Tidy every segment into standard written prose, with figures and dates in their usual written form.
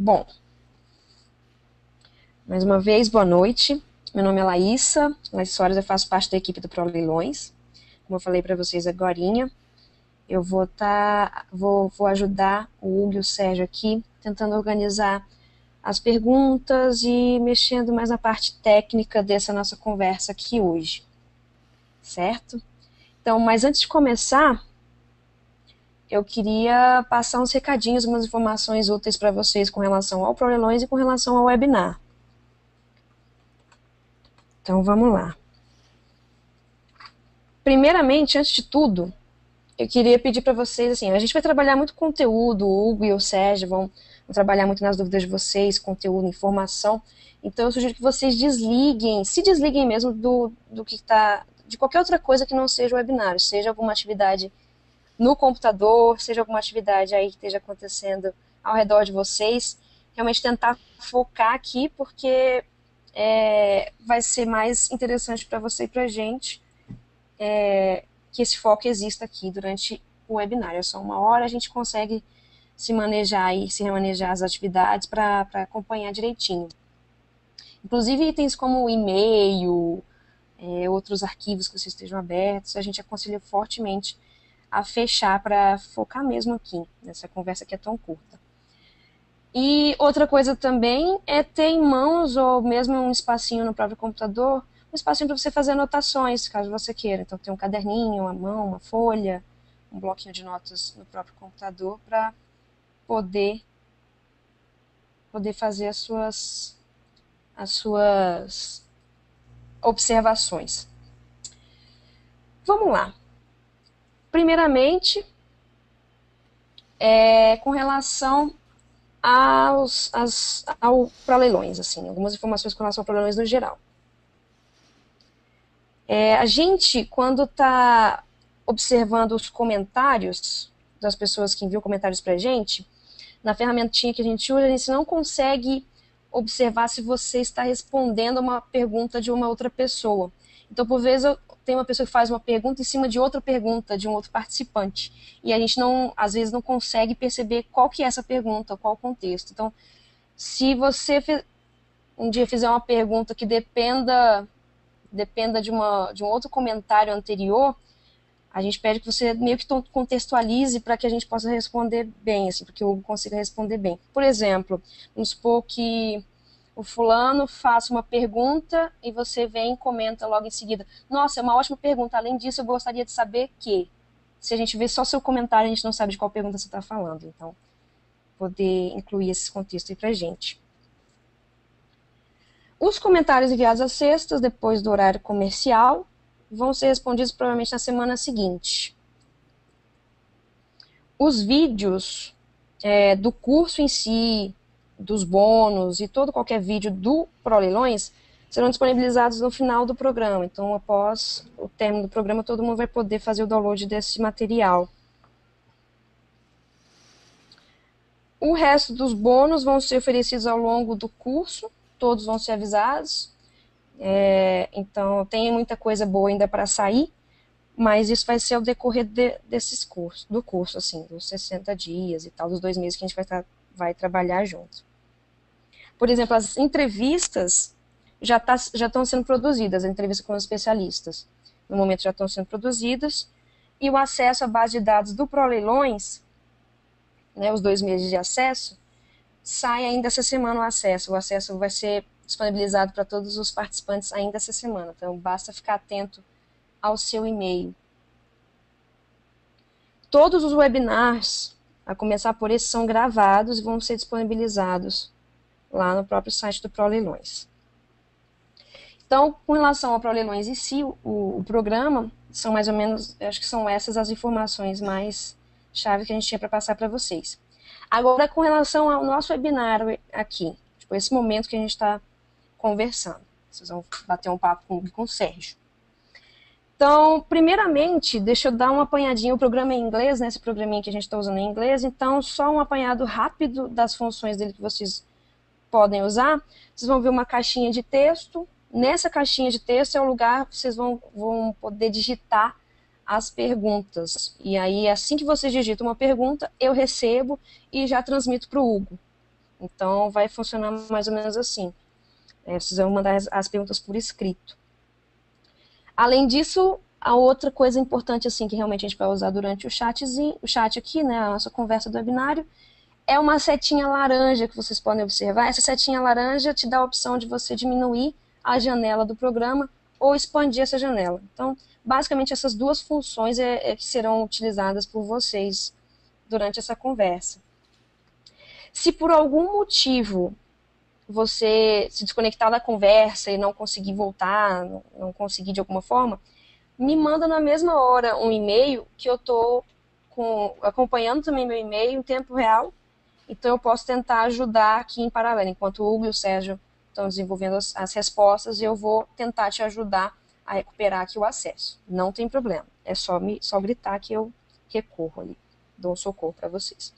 Bom, mais uma vez, boa noite. Meu nome é Laísa Soares, eu faço parte da equipe do ProLeilões. Como eu falei para vocês agorinha, eu vou ajudar o Hugo e o Sérgio aqui, tentando organizar as perguntas e mexendo mais na parte técnica dessa nossa conversa aqui hoje, certo? Então, mas antes de começar, eu queria passar uns recadinhos, umas informações úteis para vocês com relação ao ProLeilões e com relação ao webinar. Então, vamos lá. Primeiramente, antes de tudo, eu queria pedir para vocês, assim, a gente vai trabalhar muito conteúdo, o Hugo e o Sérgio vão trabalhar muito nas dúvidas de vocês, conteúdo, informação. Então, eu sugiro que vocês se desliguem mesmo do que está, de qualquer outra coisa que não seja o webinar, seja alguma atividade no computador, seja alguma atividade aí que esteja acontecendo ao redor de vocês, realmente tentar focar aqui, porque vai ser mais interessante para você e para a gente que esse foco exista aqui durante o webinar. É só 1 hora, a gente consegue se manejar e se remanejar as atividades para acompanhar direitinho. Inclusive itens como e-mail, outros arquivos que vocês estejam abertos, a gente aconselha fortemente a fechar para focar mesmo aqui, nessa conversa que é tão curta. E outra coisa também é ter em mãos, ou mesmo um espacinho no próprio computador, um espacinho para você fazer anotações, caso você queira. Então, tem um caderninho, uma mão, uma folha, um bloquinho de notas no próprio computador para poder fazer as suas observações. Vamos lá. Primeiramente, com relação para leilões, assim, algumas informações com relação para leilões no geral. A gente, quando está observando os comentários das pessoas que enviam comentários para a gente, na ferramentinha que a gente usa, a gente não consegue observar se você está respondendo uma pergunta de uma outra pessoa. Então, por vezes, tem uma pessoa que faz uma pergunta em cima de outra pergunta de um outro participante. E a gente, às vezes, não consegue perceber qual que é essa pergunta, qual o contexto. Então, se você um dia fizer uma pergunta que dependa de um outro comentário anterior, a gente pede que você meio que contextualize para que a gente possa responder bem, assim, para que o Hugo consiga responder bem. Por exemplo, vamos supor que o fulano faça uma pergunta e você vem e comenta logo em seguida: nossa, é uma ótima pergunta, além disso eu gostaria de saber que... Se a gente vê só seu comentário, a gente não sabe de qual pergunta você está falando. Então, poder incluir esse contexto aí para a gente. Os comentários enviados às sextas, depois do horário comercial, vão ser respondidos provavelmente na semana seguinte. Os vídeos do curso em si, dos bônus e qualquer vídeo do ProLeilões serão disponibilizados no final do programa. Então, após o término do programa, todo mundo vai poder fazer o download desse material. O resto dos bônus vão ser oferecidos ao longo do curso, todos vão ser avisados. Então, tem muita coisa boa ainda para sair, mas isso vai ser ao decorrer do curso, assim, dos 60 dias e tal, dos 2 meses que a gente vai trabalhar junto. Por exemplo, as entrevistas já estão sendo produzidas, a entrevista com os especialistas, no momento já estão sendo produzidas, e o acesso à base de dados do ProLeilões, né, os 2 meses de acesso, sai ainda essa semana o acesso vai ser disponibilizado para todos os participantes ainda essa semana, então basta ficar atento ao seu e-mail. Todos os webinars, a começar por esse, são gravados e vão ser disponibilizados lá no próprio site do ProLeilões. Então, com relação ao ProLeilões em si, o programa, são mais ou menos, acho que são essas as informações mais chave que a gente tinha para passar para vocês. Agora, com relação ao nosso webinar aqui, tipo, esse momento que a gente está conversando. Vocês vão bater um papo com o Sérgio. Então, primeiramente, deixa eu dar uma apanhadinha. O programa é em inglês, né? Esse programinha que a gente está usando é em inglês. Então, só um apanhado rápido das funções dele que vocês podem usar. Vocês vão ver uma caixinha de texto. Nessa caixinha de texto é o lugar que vocês vão poder digitar as perguntas. E aí, assim que vocês digitam uma pergunta, eu recebo e já transmito para o Hugo. Então, vai funcionar mais ou menos assim. Vocês vão mandar as perguntas por escrito. Além disso, a outra coisa importante assim que realmente a gente vai usar durante o chat aqui, né, a nossa conversa do webinário, é uma setinha laranja que vocês podem observar. Essa setinha laranja te dá a opção de você diminuir a janela do programa ou expandir essa janela. Então, basicamente, essas duas funções que serão utilizadas por vocês durante essa conversa. Se por algum motivo você se desconectar da conversa e não conseguir voltar, não conseguir de alguma forma, me manda na mesma hora um e-mail que eu estou acompanhando também meu e-mail em tempo real, então eu posso tentar ajudar aqui em paralelo, enquanto o Hugo e o Sérgio estão desenvolvendo as respostas, e eu vou tentar te ajudar a recuperar aqui o acesso. Não tem problema, é só gritar que eu recorro ali, dou um socorro para vocês.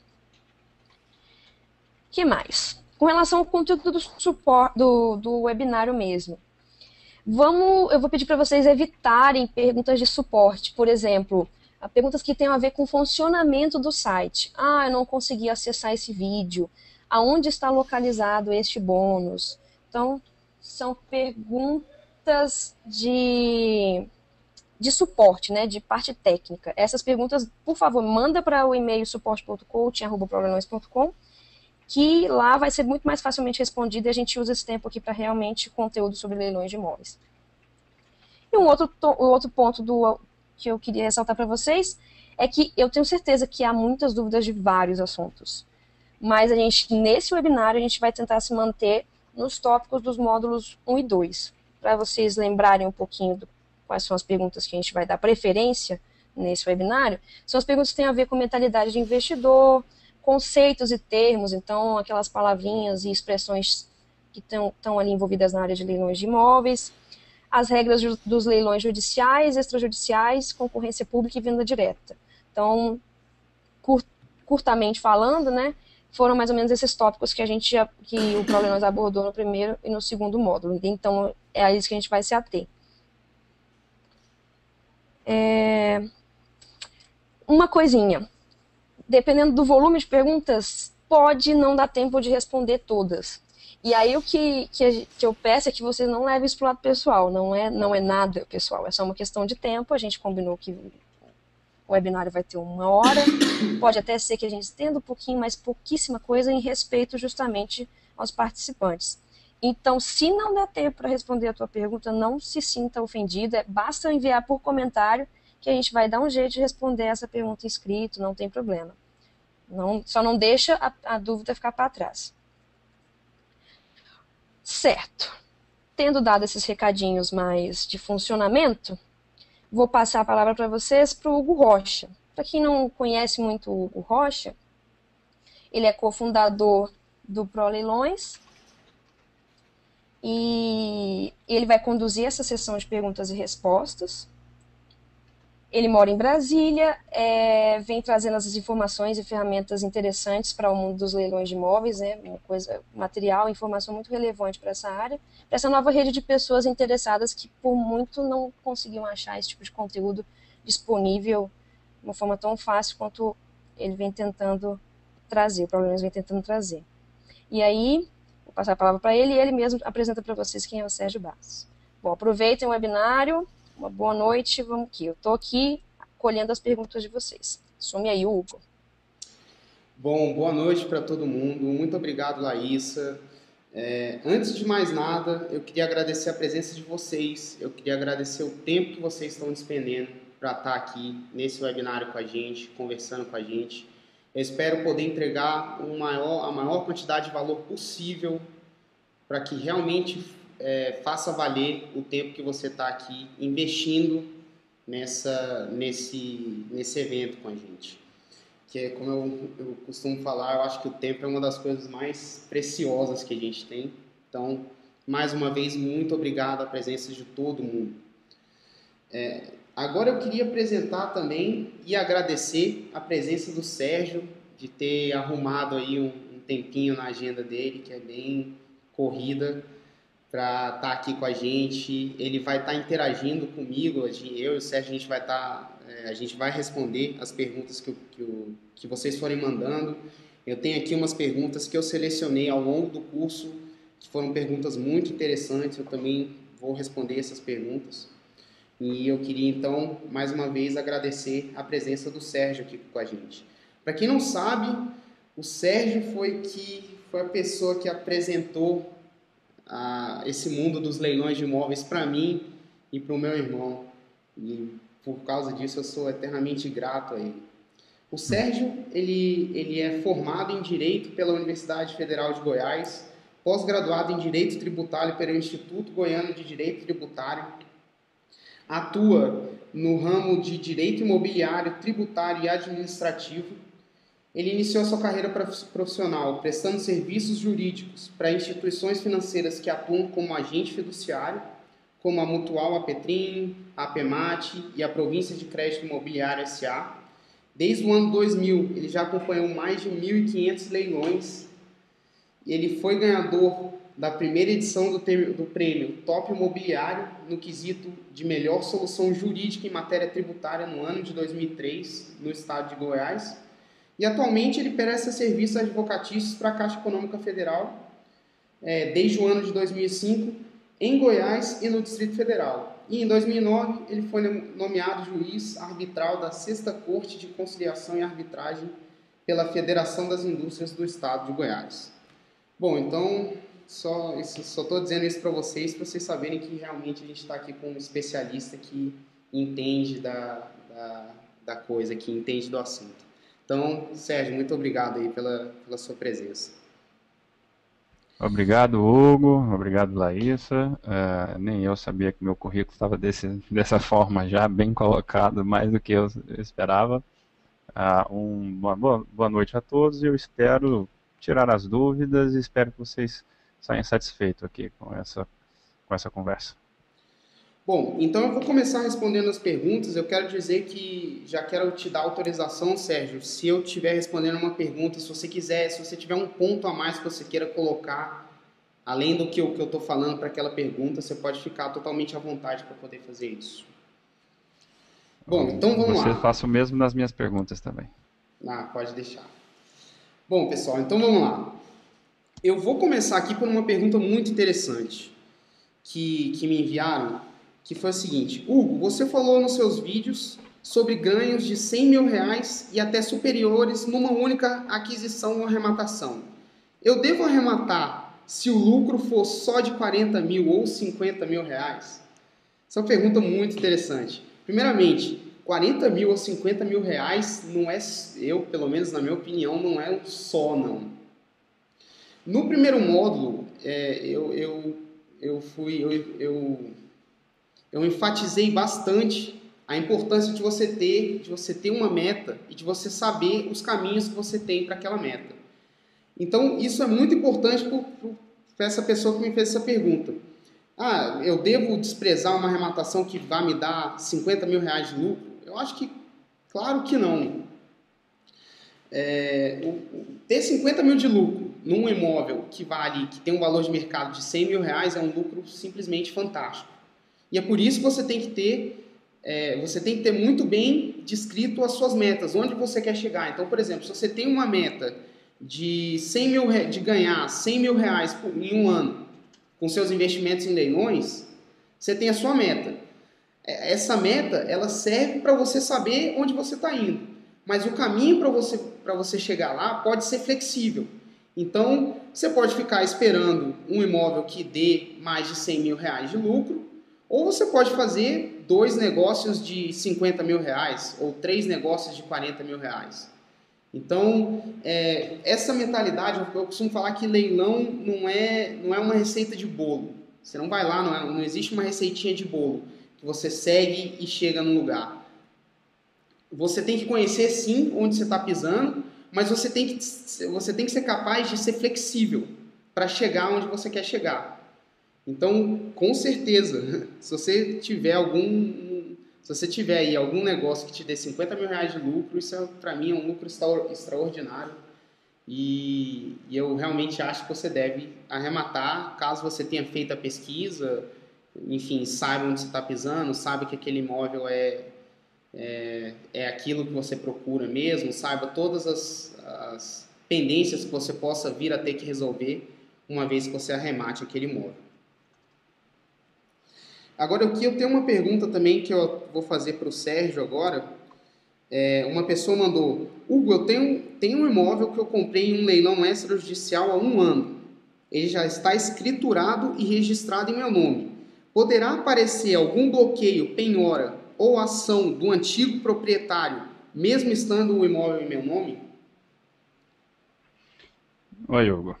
O que mais? Com relação ao conteúdo do webinário mesmo, eu vou pedir para vocês evitarem perguntas de suporte, por exemplo, perguntas que tenham a ver com o funcionamento do site. Eu não consegui acessar esse vídeo. Aonde está localizado este bônus? Então, são perguntas de suporte, né, de parte técnica. Essas perguntas, por favor, manda para o e-mail suporte.coaching@problemões.com, que lá vai ser muito mais facilmente respondido, e a gente usa esse tempo aqui para realmente conteúdo sobre leilões de imóveis. E um outro ponto que eu queria ressaltar para vocês é que eu tenho certeza que há muitas dúvidas de vários assuntos, mas nesse webinário a gente vai tentar se manter nos tópicos dos módulos 1 e 2, para vocês lembrarem um pouquinho quais são as perguntas que a gente vai dar preferência nesse webinário. São as perguntas que têm a ver com mentalidade de investidor, conceitos e termos, então aquelas palavrinhas e expressões que estão ali envolvidas na área de leilões de imóveis, as regras dos leilões judiciais, extrajudiciais, concorrência pública e venda direta. Então, curtamente falando, né, foram mais ou menos esses tópicos que o ProLeilões abordou no primeiro e no segundo módulo. Então, é a isso que a gente vai se ater. Uma coisinha. Dependendo do volume de perguntas, pode não dar tempo de responder todas. E aí o que eu peço é que vocês não levem isso para o lado pessoal, não é nada pessoal, é só uma questão de tempo. A gente combinou que o webinário vai ter 1 hora, pode até ser que a gente estenda um pouquinho, mas pouquíssima coisa, em respeito justamente aos participantes. Então, se não der tempo para responder a tua pergunta, não se sinta ofendida, basta enviar por comentário que a gente vai dar um jeito de responder essa pergunta em escrito, não tem problema. Só não deixa a dúvida ficar para trás. Certo. Tendo dado esses recadinhos mais de funcionamento, vou passar a palavra para vocês para o Hugo Rocha. Para quem não conhece muito o Hugo Rocha, ele é cofundador do ProLeilões e ele vai conduzir essa sessão de perguntas e respostas. Ele mora em Brasília, vem trazendo as informações e ferramentas interessantes para o mundo dos leilões de imóveis, né? Material, informação muito relevante para essa área, para essa nova rede de pessoas interessadas que por muito não conseguiam achar esse tipo de conteúdo disponível de uma forma tão fácil quanto ele vem tentando trazer, o ProLeilões vem tentando trazer. E aí, vou passar a palavra para ele e ele mesmo apresenta para vocês quem é o Sérgio Bastos. Bom, aproveitem o webinário. Uma boa noite, vamos aqui. Eu estou aqui colhendo as perguntas de vocês. Some aí, Hugo. Bom, boa noite para todo mundo. Muito obrigado, Laísa. Antes de mais nada, eu queria agradecer a presença de vocês. Eu queria agradecer o tempo que vocês estão despendendo para estar aqui nesse webinário com a gente, conversando com a gente. Eu espero poder entregar a maior quantidade de valor possível para que realmente faça valer o tempo que você está aqui investindo nesse evento com a gente. Que é como eu costumo falar, eu acho que o tempo é uma das coisas mais preciosas que a gente tem. Então, mais uma vez, muito obrigado à presença de todo mundo. Agora eu queria apresentar também e agradecer a presença do Sérgio, de ter arrumado aí um tempinho na agenda dele, que é bem corrida, para estar aqui com a gente. Ele vai estar interagindo comigo, eu e o Sérgio, a gente vai responder as perguntas que vocês forem mandando. Eu tenho aqui umas perguntas que eu selecionei ao longo do curso, que foram perguntas muito interessantes, eu também vou responder essas perguntas. E eu queria, então, mais uma vez, agradecer a presença do Sérgio aqui com a gente. Para quem não sabe, o Sérgio foi a pessoa que apresentou esse mundo dos leilões de imóveis para mim e para o meu irmão. E por causa disso eu sou eternamente grato a ele. O Sérgio, ele é formado em Direito pela Universidade Federal de Goiás, pós-graduado em Direito Tributário pelo Instituto Goiano de Direito Tributário, atua no ramo de Direito Imobiliário, Tributário e Administrativo. Ele iniciou sua carreira profissional prestando serviços jurídicos para instituições financeiras que atuam como agente fiduciário, como a Mutual Apetrim, a Apemate e a Província de Crédito Imobiliário S.A. Desde o ano 2000, ele já acompanhou mais de 1.500 leilões. Ele foi ganhador da primeira edição do prêmio Top Imobiliário no quesito de melhor solução jurídica em matéria tributária no ano de 2003, no estado de Goiás. E atualmente ele presta serviços advocatícios para a Caixa Econômica Federal, desde o ano de 2005, em Goiás e no Distrito Federal. E em 2009 ele foi nomeado juiz arbitral da 6ª Corte de Conciliação e Arbitragem pela Federação das Indústrias do Estado de Goiás. Bom, então, só estou dizendo isso para vocês saberem que realmente a gente está aqui com um especialista que entende da coisa, que entende do assunto. Então, Sérgio, muito obrigado aí pela sua presença. Obrigado, Hugo. Obrigado, Laísa. Nem eu sabia que meu currículo estava dessa forma já, bem colocado, mais do que eu esperava. Uma boa noite a todos e eu espero tirar as dúvidas e espero que vocês saiam satisfeitos aqui com essa conversa. Bom, então eu vou começar respondendo as perguntas. Eu quero dizer que já quero te dar autorização, Sérgio, se eu estiver respondendo uma pergunta, se você tiver um ponto a mais que você queira colocar, além do que eu estou falando para aquela pergunta, você pode ficar totalmente à vontade para poder fazer isso. Bom, então vamos lá. Você faça o mesmo nas minhas perguntas também. Pode deixar. Bom, pessoal, então vamos lá. Eu vou começar aqui por uma pergunta muito interessante que me enviaram, que foi o seguinte: Hugo, você falou nos seus vídeos sobre ganhos de R$100 mil e até superiores numa única aquisição ou arrematação. Eu devo arrematar se o lucro for só de 40 mil ou 50 mil reais? Essa é uma pergunta muito interessante. Primeiramente, 40 mil ou 50 mil reais não é, pelo menos na minha opinião, não é um só, não. No primeiro módulo, eu enfatizei bastante a importância de você ter uma meta e de você saber os caminhos que você tem para aquela meta. Então, isso é muito importante para essa pessoa que me fez essa pergunta. Eu devo desprezar uma arrematação que vai me dar 50 mil reais de lucro? Eu acho que, claro que não. Ter 50 mil de lucro num imóvel que tem um valor de mercado de 100 mil reais é um lucro simplesmente fantástico. E é por isso que você tem que ter muito bem descrito as suas metas, onde você quer chegar. Então, por exemplo, se você tem uma meta de ganhar 100 mil reais em um ano com seus investimentos em leilões, você tem a sua meta. Essa meta, ela serve para você saber onde você está indo. Mas o caminho para você chegar lá pode ser flexível. Então, você pode ficar esperando um imóvel que dê mais de 100 mil reais de lucro, ou você pode fazer 2 negócios de 50 mil reais, ou 3 negócios de 40 mil reais. Então, essa mentalidade, eu costumo falar que leilão não é uma receita de bolo. Você não vai lá, não existe uma receitinha de bolo que você segue e chega no lugar. Você tem que conhecer, sim, onde você está pisando, mas você tem que ser capaz de ser flexível para chegar onde você quer chegar. Então, com certeza, se você tiver aí algum negócio que te dê 50 mil reais de lucro, isso para mim é um lucro extraordinário e eu realmente acho que você deve arrematar, caso você tenha feito a pesquisa, enfim, saiba onde você está pisando, saiba que aquele imóvel é aquilo que você procura mesmo, saiba todas pendências que você possa vir a ter que resolver uma vez que você arremate aquele imóvel. Agora aqui eu tenho uma pergunta também que eu vou fazer para o Sérgio agora. Uma pessoa mandou: Hugo, eu tenho um imóvel que eu comprei em um leilão extrajudicial há 1 ano. Ele já está escriturado e registrado em meu nome. Poderá aparecer algum bloqueio, penhora ou ação do antigo proprietário, mesmo estando o imóvel em meu nome? Oi, Hugo.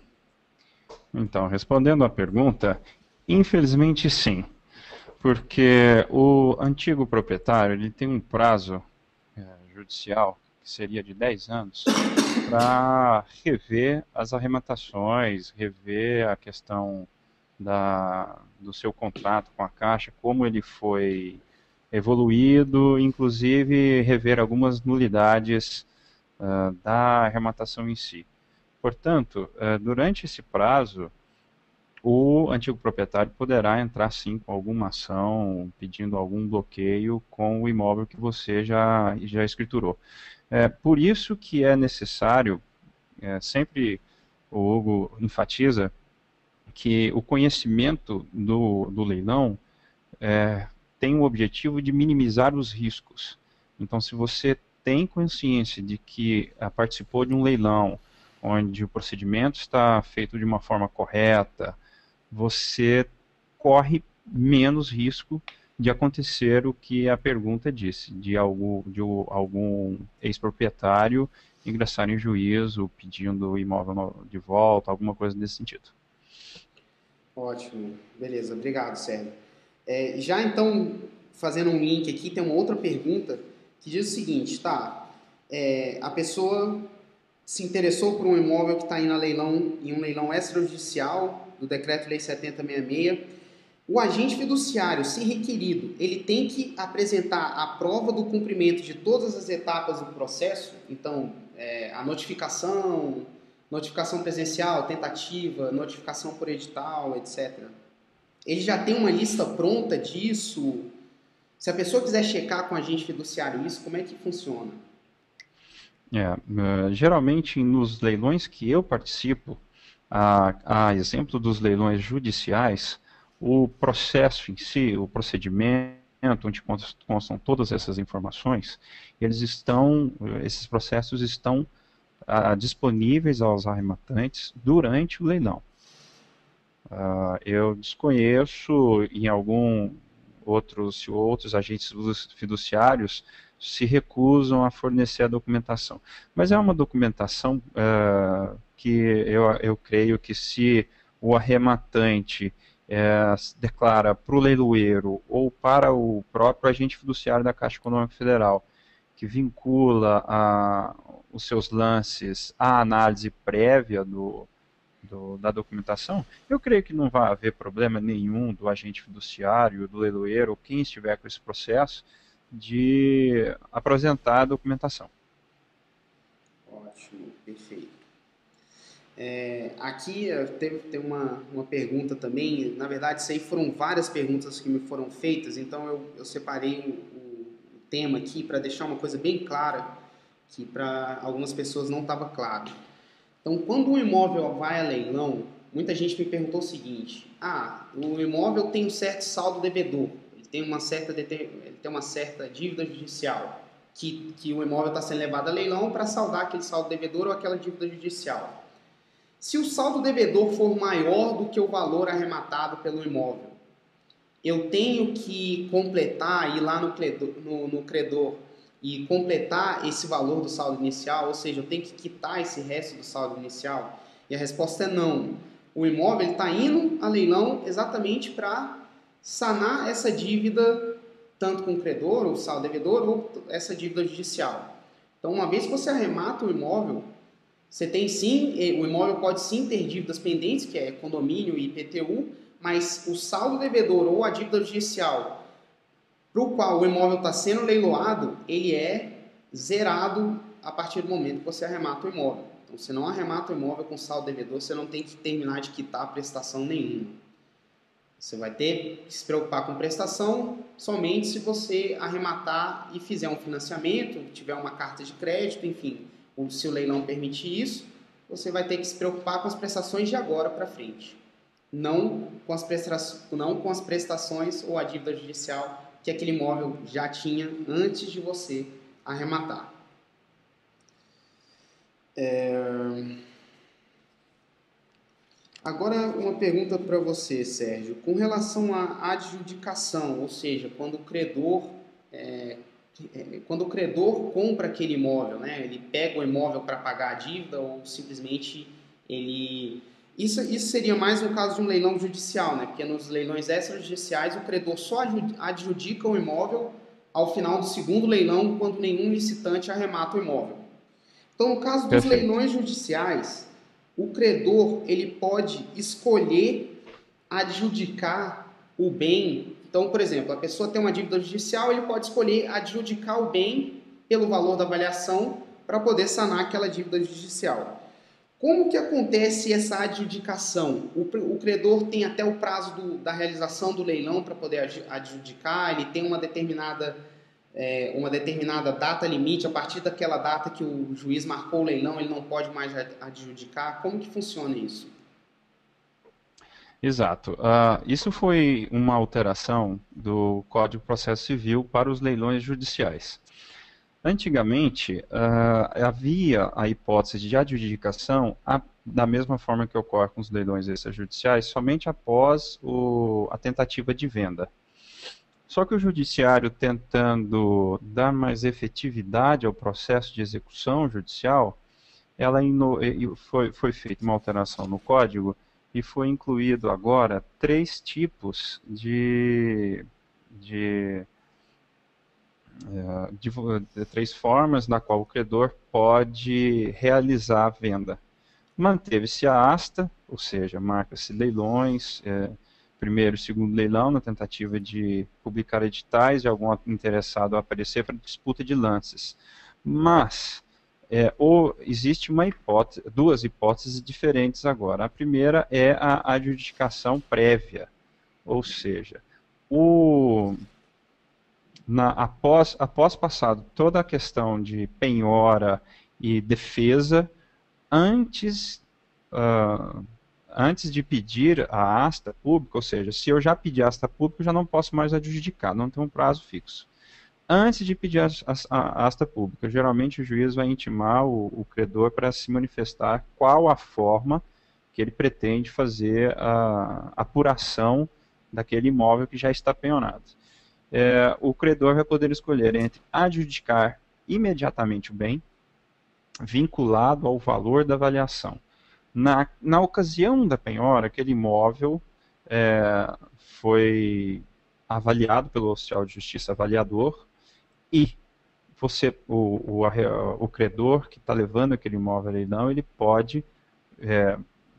Então, respondendo à pergunta, infelizmente sim, porque o antigo proprietário ele tem um prazo judicial, que seria de 10 anos, para rever as arrematações, rever a questão do seu contrato com a Caixa, como ele foi evoluído, inclusive rever algumas nulidades da arrematação em si. Portanto, durante esse prazo, o antigo proprietário poderá entrar sim com alguma ação, pedindo algum bloqueio com o imóvel que você já escriturou. Por isso que é necessário, sempre o Hugo enfatiza, que o conhecimento do leilão tem o objetivo de minimizar os riscos. Então, se você tem consciência de que participou de um leilão onde o procedimento está feito de uma forma correta, você corre menos risco de acontecer o que a pergunta disse, de algum ex-proprietário ingressar em juízo pedindo o imóvel de volta, alguma coisa nesse sentido. Ótimo, beleza, obrigado, Sérgio. Já então, fazendo um link aqui, tem uma outra pergunta que diz o seguinte, tá? A pessoa se interessou por um imóvel que está em um leilão extrajudicial do Decreto-Lei 7066. O agente fiduciário, se requerido, ele tem que apresentar a prova do cumprimento de todas as etapas do processo. Então, a notificação presencial, tentativa, notificação por edital, etc. Ele já tem uma lista pronta disso? Se a pessoa quiser checar com o agente fiduciário isso, como é que funciona? Geralmente, nos leilões que eu participo, a exemplo dos leilões judiciais, o processo em si, o procedimento, onde constam todas essas informações, esses processos estão disponíveis aos arrematantes durante o leilão. Eu desconheço se outros agentes fiduciários se recusam a fornecer a documentação. Mas é uma documentação que eu creio que se o arrematante declara para o leiloeiro ou para o próprio agente fiduciário da Caixa Econômica Federal, que vincula os seus lances à análise prévia da documentação, eu creio que não vai haver problema nenhum do agente fiduciário, do leiloeiro, ou quem estiver com esse processo, de apresentar a documentação. Ótimo, perfeito. Aqui tem uma pergunta também, na verdade isso aí foram várias perguntas que me foram feitas, então eu separei o tema aqui para deixar uma coisa bem clara, que para algumas pessoas não estava claro. Então, quando um imóvel vai a leilão, muita gente me perguntou o seguinte: o imóvel tem um certo saldo devedor, ele tem uma certa dívida judicial, que o imóvel está sendo levado a leilão para saldar aquele saldo devedor ou aquela dívida judicial. Se o saldo devedor for maior do que o valor arrematado pelo imóvel, eu tenho que completar, ir lá no credor e completar esse valor do saldo inicial, ou seja, eu tenho que quitar esse resto do saldo inicial? E a resposta é não. O imóvel está indo a leilão exatamente para sanar essa dívida, tanto com o credor, ou saldo devedor, ou essa dívida judicial. Então, uma vez que você arremata o imóvel, você tem sim, o imóvel pode sim ter dívidas pendentes, que é condomínio e IPTU, mas o saldo devedor ou a dívida judicial para o qual o imóvel está sendo leiloado, ele é zerado a partir do momento que você arremata o imóvel. Então, se não arremata o imóvel com saldo devedor, você não tem que terminar de quitar prestação nenhuma. Você vai ter que se preocupar com prestação somente se você arrematar e fizer um financiamento, tiver uma carta de crédito, enfim, se o leilão permitir isso, você vai ter que se preocupar com as prestações de agora para frente, não com as prestações ou a dívida judicial que aquele imóvel já tinha antes de você arrematar. Agora, uma pergunta para você, Sérgio. Com relação à adjudicação, ou seja, quando o credor compra aquele imóvel, né, ele pega o imóvel para pagar a dívida ou simplesmente ele... Isso seria mais no caso de um leilão judicial, né, porque nos leilões extrajudiciais o credor só adjudica o imóvel ao final do segundo leilão, quando nenhum licitante arremata o imóvel. Então, no caso dos leilões judiciais, o credor ele pode escolher adjudicar o bem. Então, por exemplo, a pessoa tem uma dívida judicial, ele pode escolher adjudicar o bem pelo valor da avaliação para poder sanar aquela dívida judicial. Como que acontece essa adjudicação? O credor tem até o prazo da realização do leilão para poder adjudicar, ele tem uma determinada data limite, a partir daquela data que o juiz marcou o leilão, ele não pode mais adjudicar. Como que funciona isso? Exato. Isso foi uma alteração do Código de Processo Civil para os leilões judiciais. Antigamente, havia a hipótese de adjudicação da mesma forma que ocorre com os leilões extrajudiciais, somente após a tentativa de venda. Só que o judiciário, tentando dar mais efetividade ao processo de execução judicial, foi feita uma alteração no código e foi incluído agora 3 tipos de 3 formas na qual o credor pode realizar a venda. Manteve-se a asta, ou seja, marca-se leilões, primeiro e segundo leilão, na tentativa de publicar editais de algum interessado a aparecer para disputa de lances. Mas existe duas hipóteses diferentes agora. A primeira é a adjudicação prévia, ou seja, após passado toda a questão de penhora e defesa, antes de pedir a asta pública, ou seja, se eu já pedi a asta pública, eu já não posso mais adjudicar, não tem um prazo fixo. Antes de pedir a asta pública, geralmente o juiz vai intimar o credor para se manifestar qual a forma que ele pretende fazer a apuração daquele imóvel que já está penhorado. O credor vai poder escolher entre adjudicar imediatamente o bem, vinculado ao valor da avaliação. Na ocasião da penhora, aquele imóvel foi avaliado pelo oficial de justiça avaliador e o credor que está levando aquele imóvel a leilão, ele pode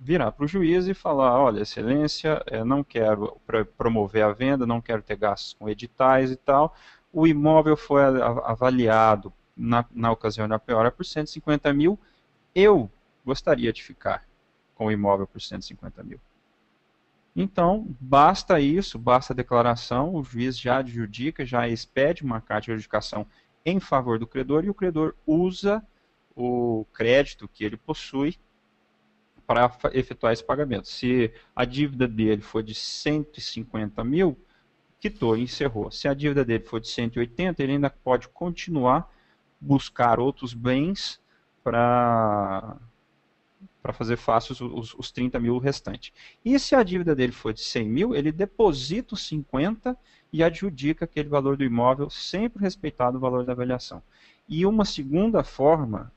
virar para o juiz e falar: olha, excelência, não quero promover a venda, não quero ter gastos com editais e tal, o imóvel foi avaliado na ocasião da penhora por 150 mil, eu gostaria de ficar com o imóvel por 150 mil. Então, basta isso, basta a declaração, o juiz já adjudica, já expede uma carta de adjudicação em favor do credor, e o credor usa o crédito que ele possui para efetuar esse pagamento. Se a dívida dele for de 150 mil, quitou e encerrou. Se a dívida dele for de 180, ele ainda pode continuar buscar outros bens para fazer face os 30 mil restantes. E se a dívida dele for de 100 mil, ele deposita os 50 e adjudica aquele valor do imóvel, sempre respeitado o valor da avaliação. E uma segunda forma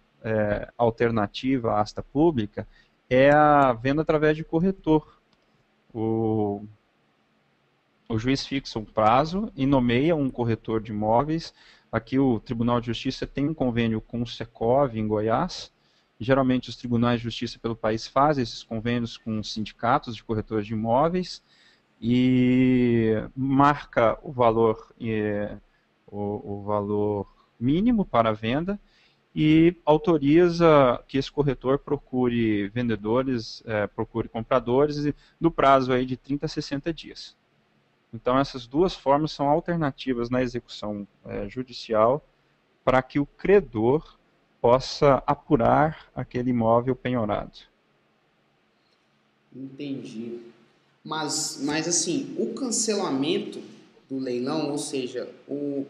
alternativa à asta pública é a venda através de corretor. O juiz fixa um prazo e nomeia um corretor de imóveis. Aqui o Tribunal de Justiça tem um convênio com o Secov, em Goiás. Geralmente os tribunais de justiça pelo país fazem esses convênios com sindicatos de corretores de imóveis e marca o valor mínimo para a venda e autoriza que esse corretor procure vendedores, procure compradores no prazo aí de 30 a 60 dias. Então essas duas formas são alternativas na execução judicial para que o credor possa apurar aquele imóvel penhorado. Entendi. Mas assim, o cancelamento do leilão, ou seja, o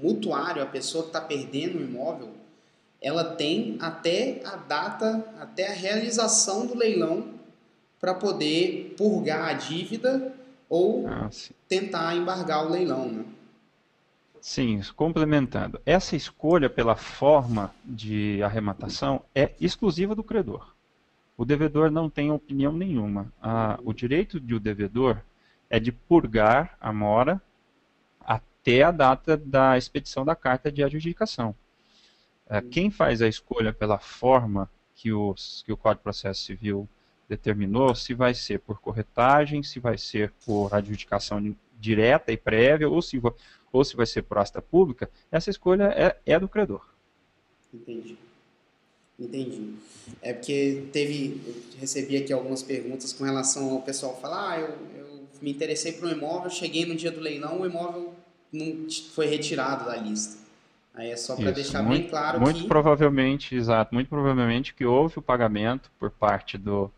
mutuário, a pessoa que está perdendo o imóvel, ela tem até a data, até a realização do leilão para poder purgar a dívida ou tentar embargar o leilão, né? Sim, complementando. Essa escolha pela forma de arrematação é exclusiva do credor. O devedor não tem opinião nenhuma. O direito do devedor é de purgar a mora até a data da expedição da carta de adjudicação. Quem faz a escolha pela forma que o Código de Processo Civil determinou, se vai ser por corretagem, se vai ser por adjudicação direta e prévia, ou se vai ser por asta pública, essa escolha é do credor. Entendi. É porque eu recebi aqui algumas perguntas com relação ao pessoal falar, eu me interessei por um imóvel, cheguei no dia do leilão, o imóvel não foi retirado da lista. Aí é só para deixar bem claro muito provavelmente, exato, muito provavelmente que houve o pagamento por parte do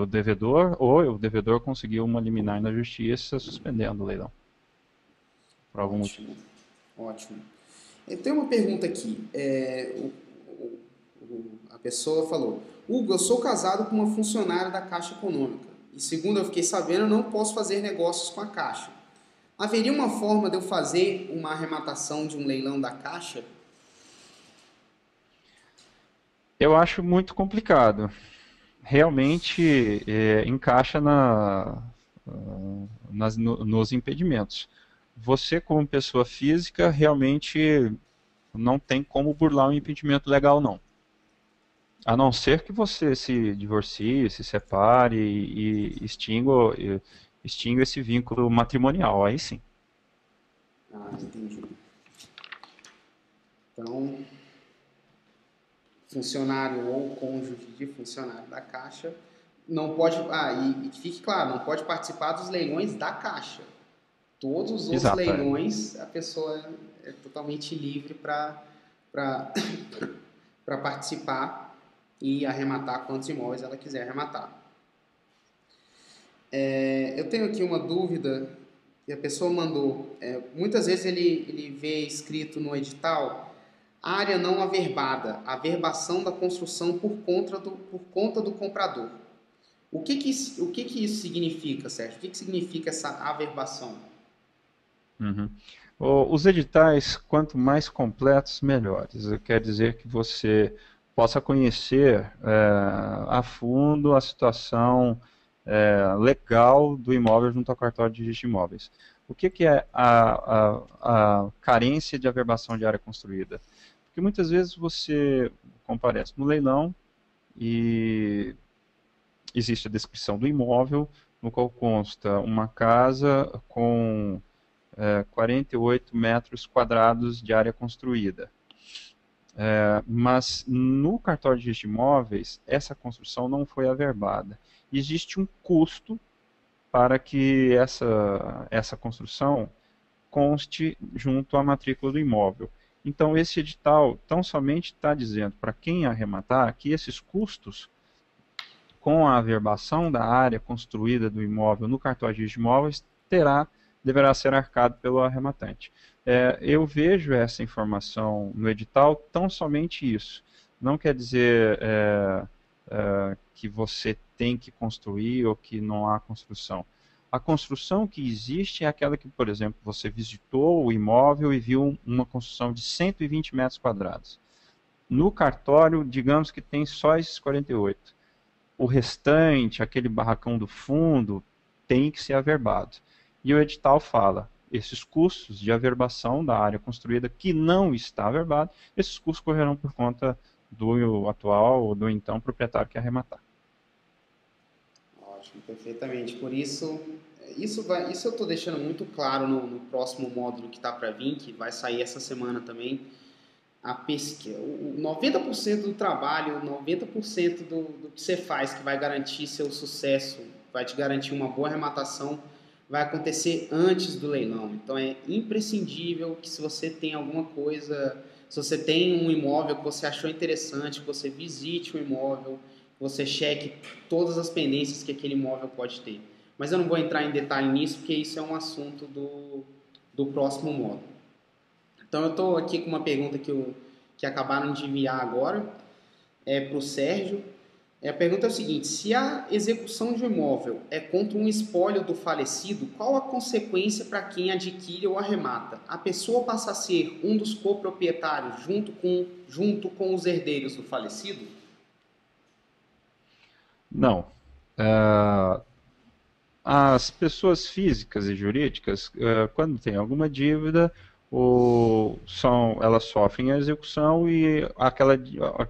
devedor, ou o devedor conseguiu uma liminar na justiça suspendendo o leilão. Por algum motivo. Ótimo. Eu tenho uma pergunta aqui. A pessoa falou: Hugo, eu sou casado com uma funcionária da Caixa Econômica e, segundo eu fiquei sabendo, eu não posso fazer negócios com a Caixa. Haveria uma forma de eu fazer uma arrematação de um leilão da Caixa? Eu acho muito complicado. Realmente encaixa nos impedimentos. Você, como pessoa física, realmente não tem como burlar um impedimento legal, não. A não ser que você se divorcie, se separe e extinga esse vínculo matrimonial, aí sim. Entendi. Então, funcionário ou cônjuge de funcionário da Caixa não pode... e que fique claro, não pode participar dos leilões da Caixa. Todos os outros leilões, a pessoa é totalmente livre para participar e arrematar quantos imóveis ela quiser arrematar. Eu tenho aqui uma dúvida que a pessoa mandou. Muitas vezes ele vê escrito no edital área não averbada, averbação da construção por conta do comprador. O que isso significa, Sérgio? O que significa essa averbação? Os editais, quanto mais completos, melhores. Quer dizer que você possa conhecer a fundo a situação legal do imóvel junto ao cartório de registro de imóveis. O que é a carência de averbação de área construída? Porque muitas vezes você comparece no leilão e existe a descrição do imóvel, no qual consta uma casa com 48 metros quadrados de área construída. Mas no cartório de registro de imóveis, essa construção não foi averbada. Existe um custo para que essa construção conste junto à matrícula do imóvel. Então, esse edital tão somente está dizendo para quem arrematar que esses custos, com a averbação da área construída do imóvel no cartório de registro de imóveis, deverá ser arcado pelo arrematante. Eu vejo essa informação no edital tão somente isso. Não quer dizer que você tem que construir ou que não há construção. A construção que existe é aquela que, por exemplo, você visitou o imóvel e viu uma construção de 120 metros quadrados. No cartório, digamos que tem só esses 48. O restante, aquele barracão do fundo, tem que ser averbado. E o edital fala, esses custos de averbação da área construída que não está averbado, esses custos correrão por conta do atual ou do então proprietário que arrematar. Ótimo, perfeitamente. Por isso eu estou deixando muito claro no próximo módulo que está para vir, que vai sair essa semana também. A pesquisa, 90% do trabalho, 90% do que você faz que vai garantir seu sucesso, vai te garantir uma boa arrematação, vai acontecer antes do leilão. Então é imprescindível que, se você tem alguma coisa se você tem um imóvel que você achou interessante, que você visite o imóvel, que você cheque todas as pendências que aquele imóvel pode ter. Mas eu não vou entrar em detalhe nisso, porque isso é um assunto do próximo módulo. Então, eu estou aqui com uma pergunta que acabaram de enviar agora para o Sérgio. A pergunta é o seguinte: se a execução de um imóvel é contra um espólio do falecido, qual a consequência para quem adquire ou arremata? A pessoa passa a ser um dos coproprietários junto com os herdeiros do falecido? Não. As pessoas físicas e jurídicas, quando tem alguma dívida, elas sofrem a execução e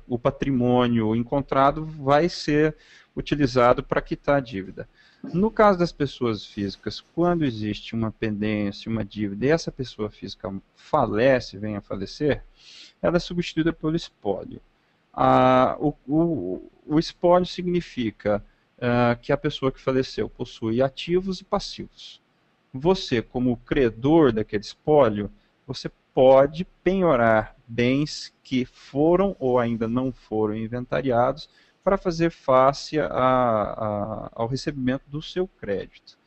o patrimônio encontrado vai ser utilizado para quitar a dívida. No caso das pessoas físicas, quando existe uma pendência, uma dívida, e essa pessoa física falece, vem a falecer, ela é substituída pelo espólio. O espólio significa que a pessoa que faleceu possui ativos e passivos. Você, como credor daquele espólio, você pode penhorar bens que foram ou ainda não foram inventariados para fazer face ao recebimento do seu crédito.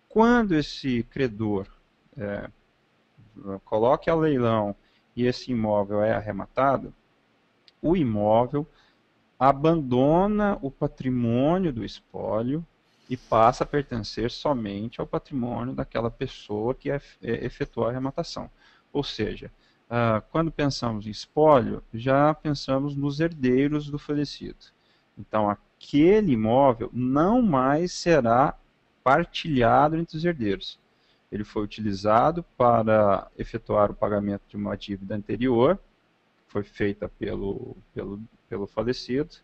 Quando esse credor coloca a leilão e esse imóvel é arrematado, o imóvel abandona o patrimônio do espólio e passa a pertencer somente ao patrimônio daquela pessoa que efetuou a arrematação. Ou seja, quando pensamos em espólio, já pensamos nos herdeiros do falecido. Então, aquele imóvel não mais será partilhado entre os herdeiros. Ele foi utilizado para efetuar o pagamento de uma dívida anterior, que foi feita pelo falecido,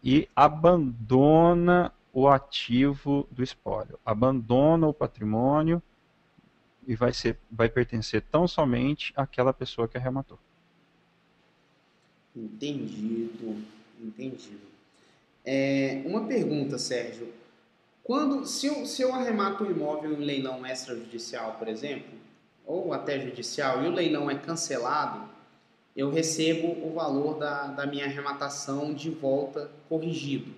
e abandona o ativo do espólio, abandona o patrimônio e vai pertencer tão somente àquela pessoa que arrematou. Entendido. Uma pergunta, Sérgio. Se eu arremato o imóvel em um leilão extrajudicial, por exemplo, ou até judicial, e o leilão é cancelado, eu recebo o valor da minha arrematação de volta corrigido.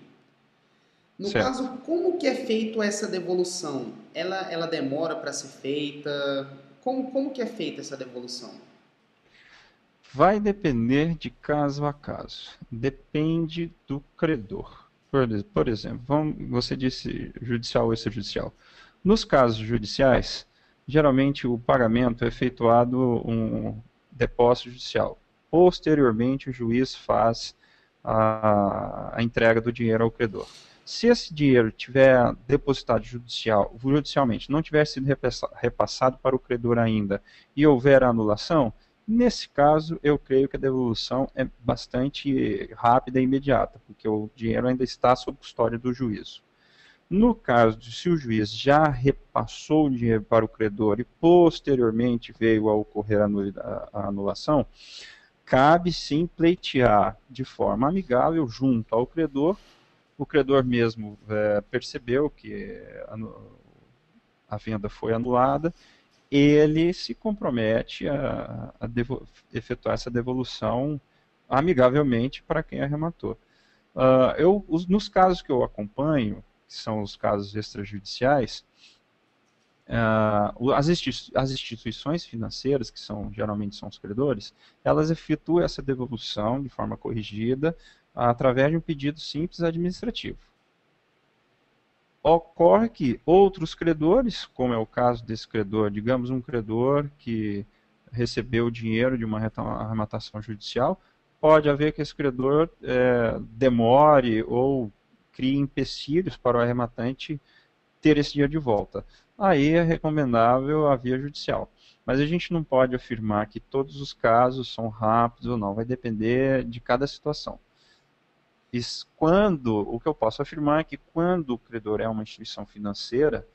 No Certo. caso, como que é feita essa devolução? Ela demora para ser feita? Como que é feita essa devolução? Vai depender de caso a caso. Depende do credor. Por exemplo, você disse judicial ou extrajudicial. Nos casos judiciais, geralmente o pagamento é efetuado um depósito judicial. Posteriormente, o juiz faz a entrega do dinheiro ao credor. Se esse dinheiro tiver depositado judicialmente, não tiver sido repassado para o credor ainda e houver anulação, nesse caso, eu creio que a devolução é bastante rápida e imediata, porque o dinheiro ainda está sob custódia do juízo. No caso de se o juiz já repassou o dinheiro para o credor e posteriormente veio a ocorrer a anulação, cabe sim pleitear de forma amigável junto ao credor. O credor mesmo percebeu que a venda foi anulada, ele se compromete a efetuar essa devolução amigavelmente para quem arrematou. Nos casos que eu acompanho, que são os casos extrajudiciais, as instituições financeiras, que geralmente são os credores, elas efetuam essa devolução de forma corrigida através de um pedido simples administrativo. Ocorre que outros credores, como é o caso desse credor, digamos um credor que recebeu dinheiro de uma arrematação judicial, pode haver que esse credor demore ou crie empecilhos para o arrematante ter esse dinheiro de volta. Aí é recomendável a via judicial. Mas a gente não pode afirmar que todos os casos são rápidos ou não, vai depender de cada situação. O que eu posso afirmar é que quando o credor é uma instituição financeira,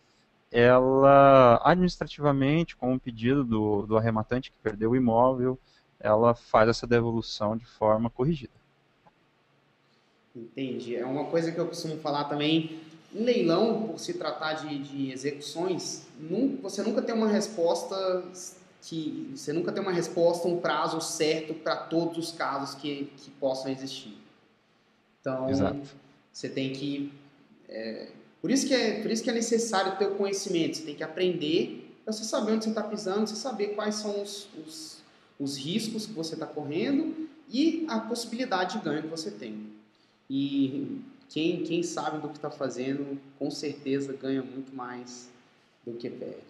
ela administrativamente, com o pedido do arrematante que perdeu o imóvel, ela faz essa devolução de forma corrigida. Entendi. É uma coisa que eu costumo falar também. Em leilão, por se tratar de execuções, você nunca tem uma resposta que você nunca tem uma resposta, um prazo certo para todos os casos que possam existir. Então, Exato. você tem que... por isso que é necessário ter o conhecimento. Você tem que aprender para você saber onde você está pisando, você saber quais são os riscos que você está correndo e a possibilidade de ganho que você tem. E quem sabe do que está fazendo, com certeza ganha muito mais do que perde.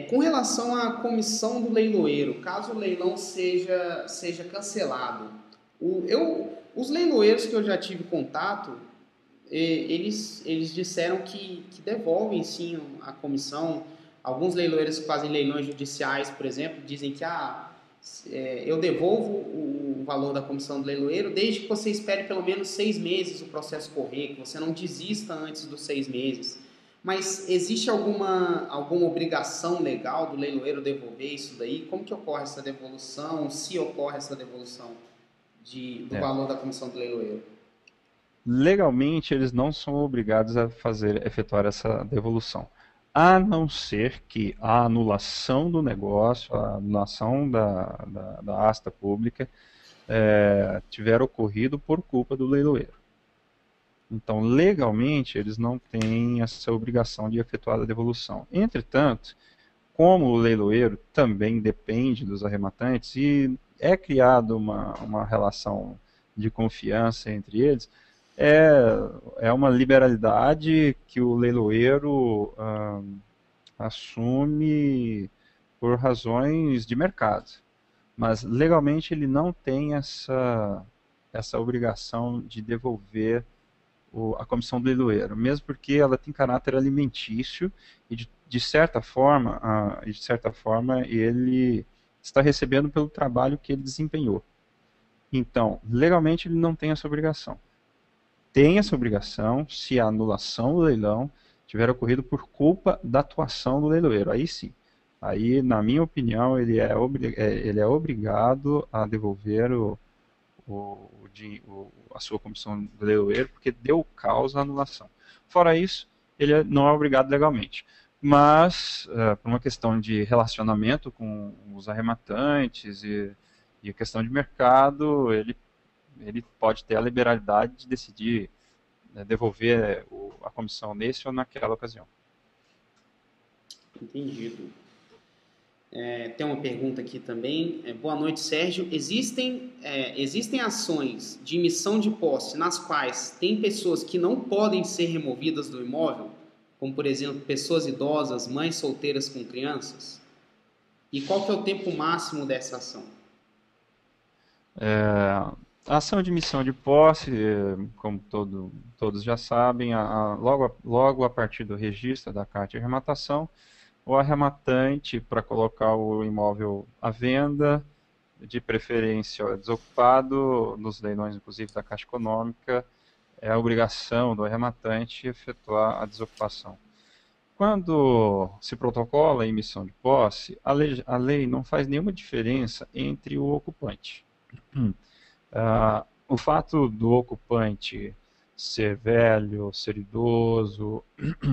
Com relação à comissão do leiloeiro, caso o leilão seja cancelado, os leiloeiros que eu já tive contato, eles disseram que devolvem sim a comissão. Alguns leiloeiros que fazem leilões judiciais, por exemplo, dizem que eu devolvo o valor da comissão do leiloeiro desde que você espere pelo menos 6 meses o processo correr, que você não desista antes dos 6 meses. Mas existe alguma obrigação legal do leiloeiro devolver isso daí? Como que ocorre essa devolução? Se ocorre essa devolução do valor da comissão do leiloeiro? Legalmente, eles não são obrigados a efetuar essa devolução, a não ser que a anulação do negócio, a anulação da asta pública, tiver ocorrido por culpa do leiloeiro. Então, legalmente, eles não têm essa obrigação de efetuar a devolução. Entretanto, como o leiloeiro também depende dos arrematantes e é criada uma relação de confiança entre eles, é uma liberalidade que o leiloeiro assume por razões de mercado. Mas legalmente ele não tem essa obrigação de devolver a comissão do leiloeiro, mesmo porque ela tem caráter alimentício e de certa forma ele está recebendo pelo trabalho que ele desempenhou. Então, legalmente ele não tem essa obrigação. Tem essa obrigação se a anulação do leilão tiver ocorrido por culpa da atuação do leiloeiro. Aí sim. Aí, na minha opinião, ele é obrigado a devolver a sua comissão do leiloeiro, porque deu causa à anulação. Fora isso, ele não é obrigado legalmente. Mas, por uma questão de relacionamento com os arrematantes e questão de mercado, ele pode ter a liberalidade de decidir devolver a comissão nesse ou naquela ocasião. Entendido. Tem uma pergunta aqui também. Boa noite, Sérgio. Existem ações de emissão de posse nas quais tem pessoas que não podem ser removidas do imóvel? Como, por exemplo, pessoas idosas, mães solteiras com crianças? E qual que é o tempo máximo dessa ação? A ação de emissão de posse, como todos já sabem, logo a partir do registro da carta de arrematação, o arrematante, para colocar o imóvel à venda, de preferência desocupado, nos leilões, inclusive, da Caixa Econômica, é a obrigação do arrematante efetuar a desocupação. Quando se protocola a emissão de posse, a lei não faz nenhuma diferença entre o ocupante. O fato do ocupante ser velho, ser idoso,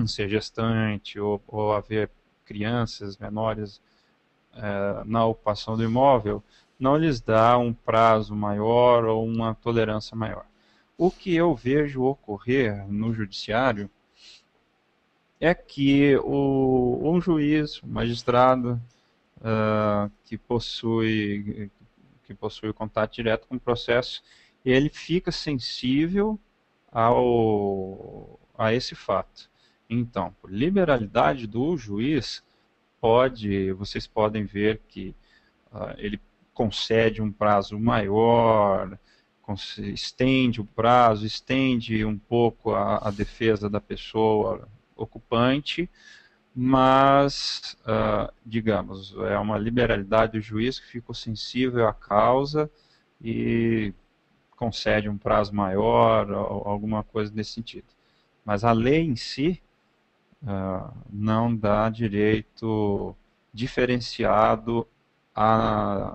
ser gestante ou haver crianças menores na ocupação do imóvel não lhes dá um prazo maior ou uma tolerância maior. O que eu vejo ocorrer no judiciário é que um juiz, um magistrado que possui o contato direto com o processo, ele fica sensível a esse fato. Então, por liberalidade do juiz, vocês podem ver que ele concede um prazo maior, estende o prazo, estende um pouco a defesa da pessoa ocupante, mas, digamos, é uma liberalidade do juiz que ficou sensível à causa e concede um prazo maior, ou alguma coisa nesse sentido. Mas a lei em si não dá direito diferenciado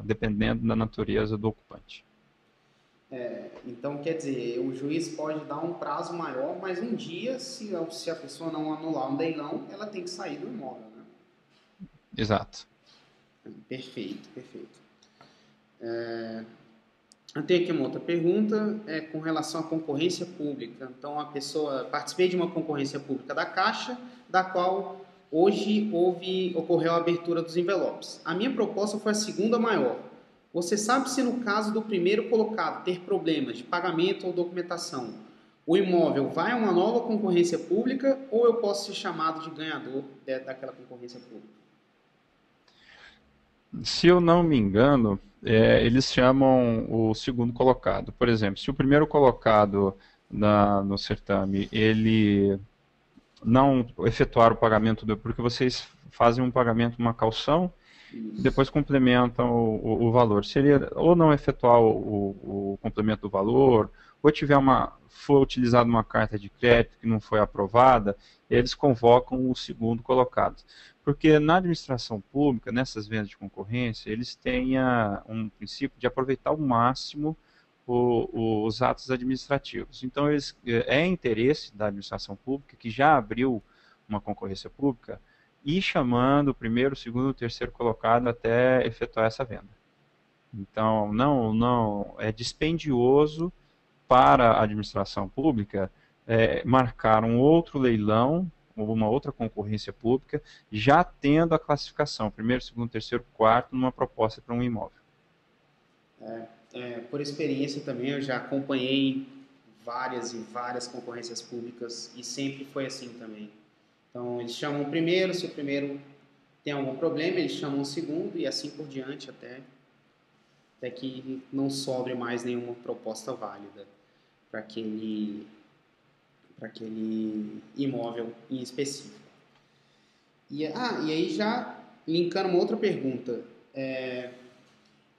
dependendo da natureza do ocupante. Então, quer dizer, o juiz pode dar um prazo maior, mas um dia, se a pessoa não anular um leilão, ela tem que sair do imóvel, né? Exato. Perfeito, perfeito. Eu tenho aqui uma outra pergunta, com relação à concorrência pública. Então, a pessoa, participei de uma concorrência pública da Caixa, da qual hoje ocorreu a abertura dos envelopes. A minha proposta foi a segunda maior. Você sabe se no caso do primeiro colocado ter problemas de pagamento ou documentação, o imóvel vai a uma nova concorrência pública ou eu posso ser chamado de ganhador daquela concorrência pública? Se eu não me engano, eles chamam o segundo colocado. Por exemplo, se o primeiro colocado no certame, ele não efetuar o pagamento, porque vocês fazem um pagamento, uma caução, e depois complementam o valor. Se ele ou não efetuar o complemento do valor, ou for utilizada uma carta de crédito que não foi aprovada, eles convocam o segundo colocado. Porque na administração pública, nessas vendas de concorrência, eles têm um princípio de aproveitar ao máximo os atos administrativos. Então, é interesse da administração pública, que já abriu uma concorrência pública, ir chamando o primeiro, o segundo, o terceiro colocado até efetuar essa venda. Então, não é dispendioso para a administração pública marcar um outro leilão ou uma outra concorrência pública, já tendo a classificação, primeiro, segundo, terceiro, quarto, numa proposta para um imóvel. Por experiência também, eu já acompanhei várias e várias concorrências públicas e sempre foi assim também. Então, eles chamam o primeiro, se o primeiro tem algum problema, eles chamam o segundo e assim por diante até que não sobre mais nenhuma proposta válida para aquele imóvel em específico. E aí já linkando uma outra pergunta,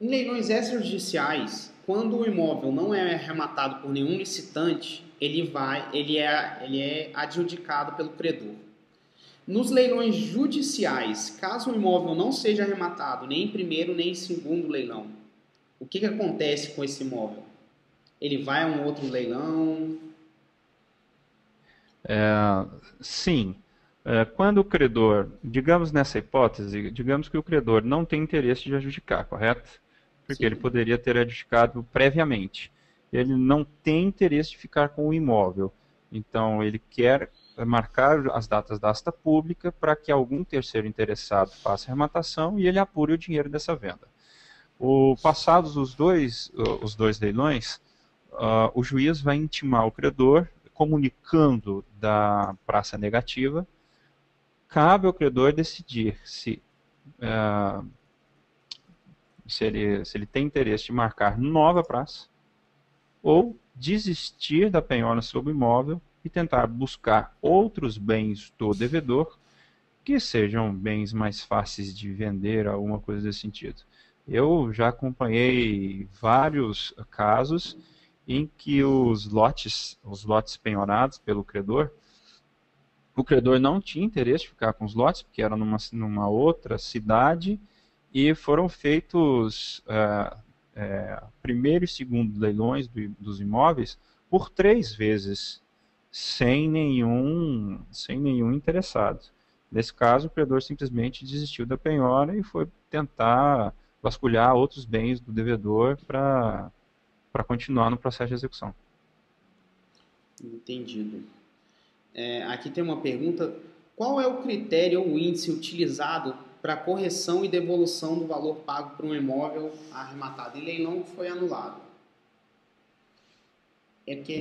em leilões extrajudiciais, quando o imóvel não é arrematado por nenhum licitante, ele é adjudicado pelo credor. Nos leilões judiciais, caso o imóvel não seja arrematado nem em primeiro nem em segundo leilão, o que acontece com esse imóvel? Ele vai a um outro leilão? Sim. Quando o credor, digamos nessa hipótese, digamos que o credor não tem interesse de adjudicar, correto? Porque Sim. ele poderia ter adjudicado previamente. Ele não tem interesse de ficar com o imóvel. Então, ele quer marcar as datas da asta pública para que algum terceiro interessado faça a arrematação e ele apure o dinheiro dessa venda. Passados os dois leilões, o juiz vai intimar o credor, comunicando da praça negativa. Cabe ao credor decidir se ele tem interesse de marcar nova praça ou desistir da penhora sobre o imóvel e tentar buscar outros bens do devedor que sejam bens mais fáceis de vender, alguma coisa desse sentido. Eu já acompanhei vários casos em que os lotes penhorados pelo credor, o credor não tinha interesse de ficar com os lotes, porque era numa outra cidade, e foram feitos primeiro e segundo leilões dos imóveis por 3 vezes, sem nenhum interessado. Nesse caso, o credor simplesmente desistiu da penhora e foi tentar vasculhar outros bens do devedor para continuar no processo de execução. Entendido. Aqui tem uma pergunta: qual é o critério ou índice utilizado para correção e devolução do valor pago por um imóvel arrematado em leilão que foi anulado?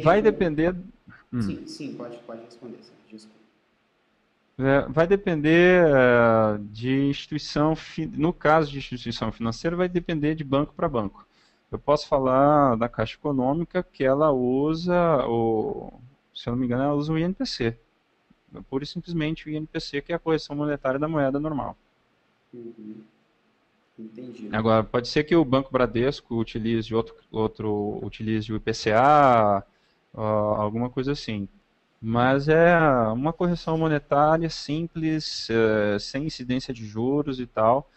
Vai depender... Sim, pode responder. Desculpa. Vai depender de instituição, no caso de instituição financeira, vai depender de banco para banco. Eu posso falar da Caixa Econômica que ela usa, se eu não me engano, ela usa o INPC. Pura e simplesmente o INPC, que é a correção monetária da moeda normal. Entendi. Agora, pode ser que o Banco Bradesco utilize utilize o IPCA, alguma coisa assim. Mas é uma correção monetária simples, sem incidência de juros e tal,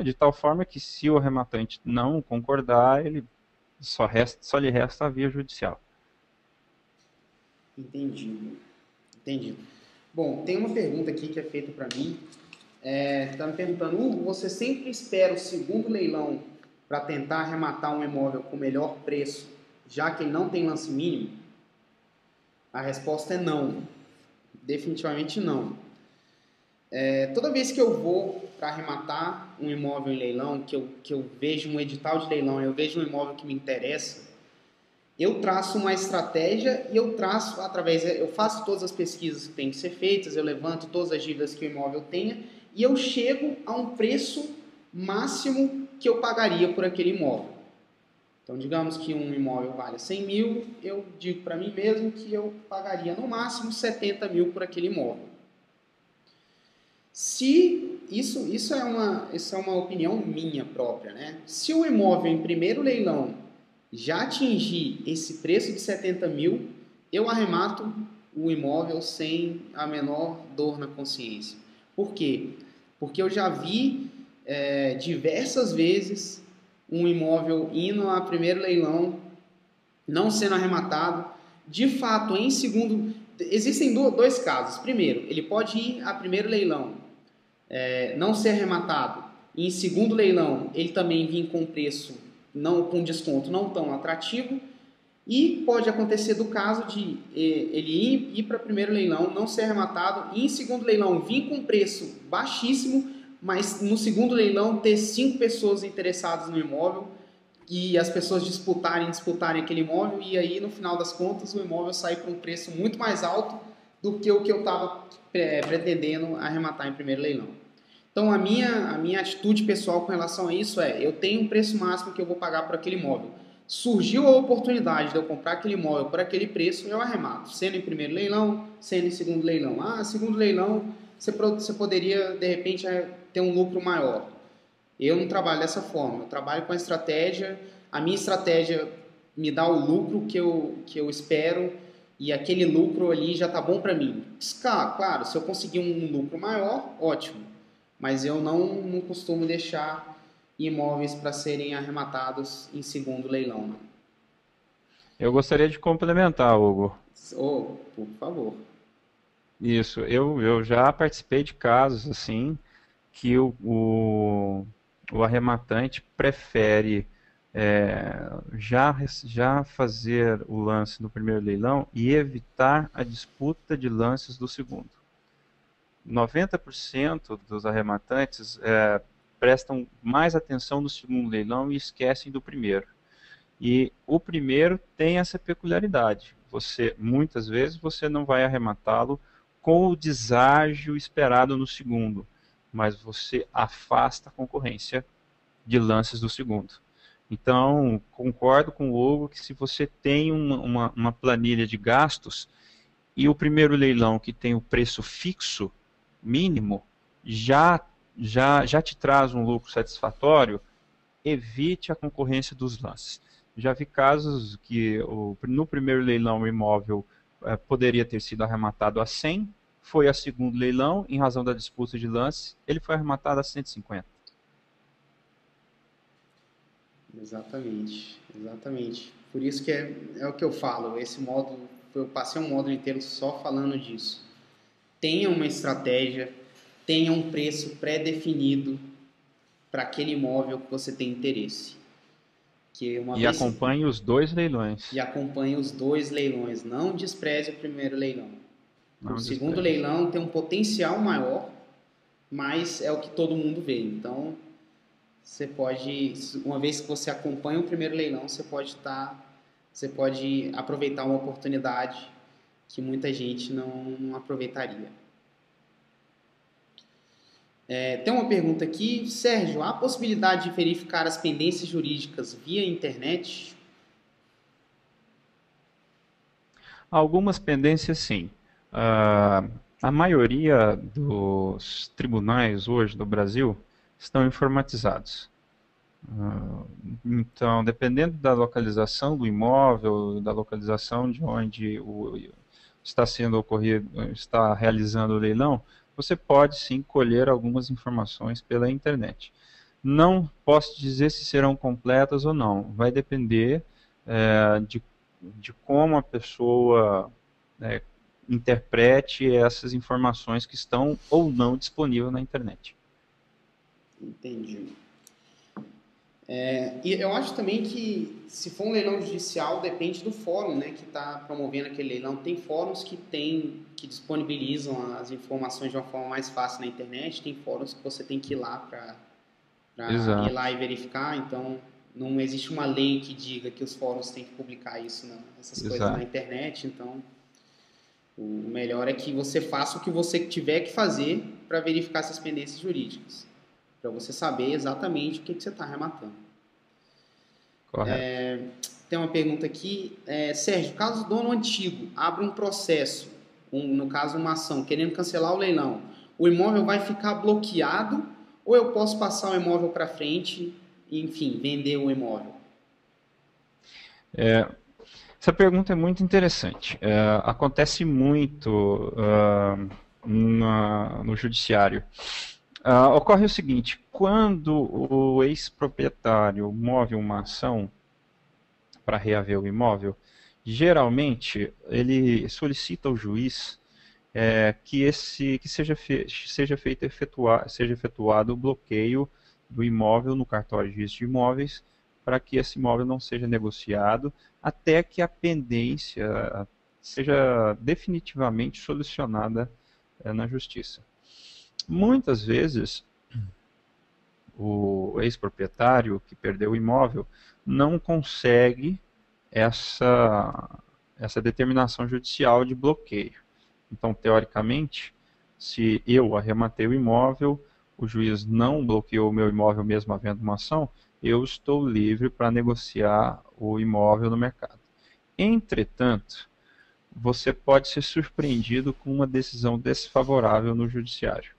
de tal forma que se o arrematante não concordar, ele só lhe resta a via judicial. Entendi. Bom, tem uma pergunta aqui que é feita para mim. Está me perguntando, Hugo, você sempre espera o segundo leilão para tentar arrematar um imóvel com melhor preço, já que ele não tem lance mínimo? A resposta é não. Definitivamente não. Toda vez que eu vou para arrematar um imóvel em leilão, que eu vejo um edital de leilão, eu vejo um imóvel que me interessa, eu traço uma estratégia e eu faço todas as pesquisas que têm que ser feitas, eu levanto todas as dívidas que o imóvel tenha e eu chego a um preço máximo que eu pagaria por aquele imóvel. Então, digamos que um imóvel vale 100 mil, eu digo para mim mesmo que eu pagaria no máximo 70 mil por aquele imóvel. Se isso é uma opinião minha própria, né? Se o imóvel em primeiro leilão já atingir esse preço de 70 mil, eu arremato o imóvel sem a menor dor na consciência. Por quê? Porque eu já vi diversas vezes um imóvel indo a primeiro leilão, não sendo arrematado. De fato, em segundo... Existem dois casos. Primeiro, ele pode ir a primeiro leilão, não ser arrematado. E em segundo leilão, ele também vir com preço, com desconto não tão atrativo. E pode acontecer do caso de ele ir para primeiro leilão, não ser arrematado, e em segundo leilão vir com preço baixíssimo, mas no segundo leilão ter 5 pessoas interessadas no imóvel e as pessoas disputarem aquele imóvel, e aí no final das contas o imóvel sair por um preço muito mais alto do que o que eu estava pretendendo arrematar em primeiro leilão. Então a minha atitude pessoal com relação a isso eu tenho um preço máximo que eu vou pagar por aquele imóvel. Surgiu a oportunidade de eu comprar aquele imóvel por aquele preço, eu arremato, sendo em primeiro leilão, sendo em segundo leilão. Segundo leilão, você poderia, de repente, ter um lucro maior. Eu não trabalho dessa forma, eu trabalho com a estratégia, a minha estratégia me dá o lucro que eu espero e aquele lucro ali já está bom para mim. Claro, se eu conseguir um lucro maior, ótimo, mas eu não costumo deixar imóveis para serem arrematados em segundo leilão, não. Eu gostaria de complementar, Hugo. Por favor. Isso, eu já participei de casos assim que o arrematante prefere já fazer o lance no primeiro leilão e evitar a disputa de lances do segundo. 90% dos arrematantes prestam mais atenção no segundo leilão e esquecem do primeiro. E o primeiro tem essa peculiaridade. Muitas vezes você não vai arrematá-lo com o deságio esperado no segundo, mas você afasta a concorrência de lances do segundo. Então, concordo com o Hugo que se você tem uma planilha de gastos e o primeiro leilão que tem o preço fixo, mínimo, já te traz um lucro satisfatório, evite a concorrência dos lances. Já vi casos que no primeiro leilão o imóvel poderia ter sido arrematado a 100, foi a segundo leilão, em razão da disputa de lance, ele foi arrematado a 150. Exatamente. Por isso que é o que eu falo, esse módulo, eu passei um módulo inteiro só falando disso. Tenha uma estratégia, tenha um preço pré-definido para aquele imóvel que você tem interesse. Acompanhe os dois leilões. E acompanhe os dois leilões. Não despreze o primeiro leilão. O segundo leilão tem um potencial maior, mas é o que todo mundo vê. Então, você pode, uma vez que você acompanha o primeiro leilão, você pode aproveitar uma oportunidade que muita gente não aproveitaria. Tem uma pergunta aqui, Sérgio, há a possibilidade de verificar as pendências jurídicas via internet? Algumas pendências, sim. A maioria dos tribunais hoje do Brasil estão informatizados. Então, dependendo da localização do imóvel, da localização de onde está realizando o leilão, você pode sim colher algumas informações pela internet. Não posso dizer se serão completas ou não, vai depender de como a pessoa interprete essas informações que estão ou não disponíveis na internet. Entendi. E eu acho também que, se for um leilão judicial, depende do fórum, né, que está promovendo aquele leilão. Tem fóruns que disponibilizam as informações de uma forma mais fácil na internet, tem fóruns que você tem que ir lá para ir lá e verificar. Então, não existe uma lei que diga que os fóruns têm que publicar essas coisas na internet. Então, o melhor é que você faça o que você tiver que fazer para verificar essas pendências jurídicas, para você saber exatamente o que você está rematando. Correto. Tem uma pergunta aqui. Sérgio, caso o dono antigo abra um processo, no caso uma ação, querendo cancelar o leilão, o imóvel vai ficar bloqueado ou eu posso passar o imóvel para frente e, enfim, vender o imóvel? Essa pergunta é muito interessante. Acontece muito no judiciário. Ocorre o seguinte: quando o ex-proprietário move uma ação para reaver o imóvel, geralmente ele solicita ao juiz que seja efetuado o bloqueio do imóvel no cartório de registro de imóveis, para que esse imóvel não seja negociado até que a pendência seja definitivamente solucionada na justiça. Muitas vezes, o ex-proprietário que perdeu o imóvel não consegue essa determinação judicial de bloqueio. Então, teoricamente, se eu arrematei o imóvel, o juiz não bloqueou o meu imóvel mesmo havendo uma ação, eu estou livre para negociar o imóvel no mercado. Entretanto, você pode ser surpreendido com uma decisão desfavorável no judiciário.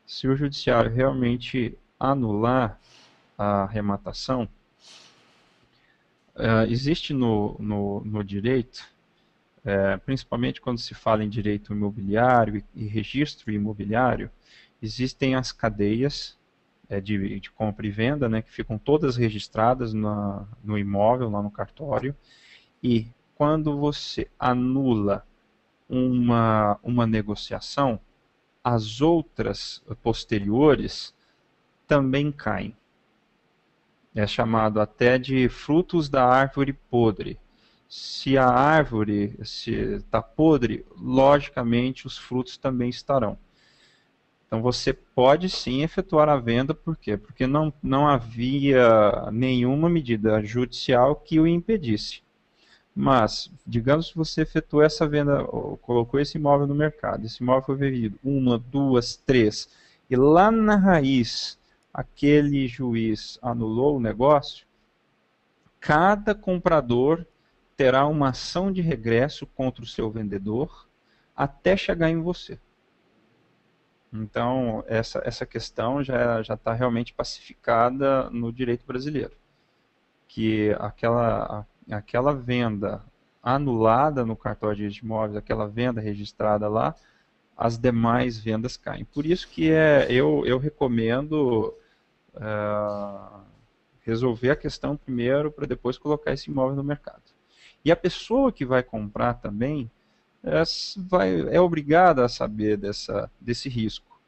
Se o judiciário realmente anular a arrematação, existe no direito, principalmente quando se fala em direito imobiliário e registro imobiliário, existem as cadeias de compra e venda, né, que ficam todas registradas no imóvel, lá no cartório, e quando você anula uma negociação, as outras posteriores também caem. É chamado até de frutos da árvore podre. Se a árvore está podre, logicamente os frutos também estarão. Então você pode sim efetuar a venda, por quê? Porque não havia nenhuma medida judicial que o impedisse. Mas, digamos que você efetuou essa venda, colocou esse imóvel no mercado, esse imóvel foi vendido 1, 2, 3, e lá na raiz aquele juiz anulou o negócio, cada comprador terá uma ação de regresso contra o seu vendedor até chegar em você. Então, essa questão já está realmente pacificada no direito brasileiro, que aquela venda anulada no cartório de registro de imóveis, aquela venda registrada lá, as demais vendas caem. Por isso que eu recomendo resolver a questão primeiro, para depois colocar esse imóvel no mercado. E a pessoa que vai comprar também é obrigada a saber desse risco.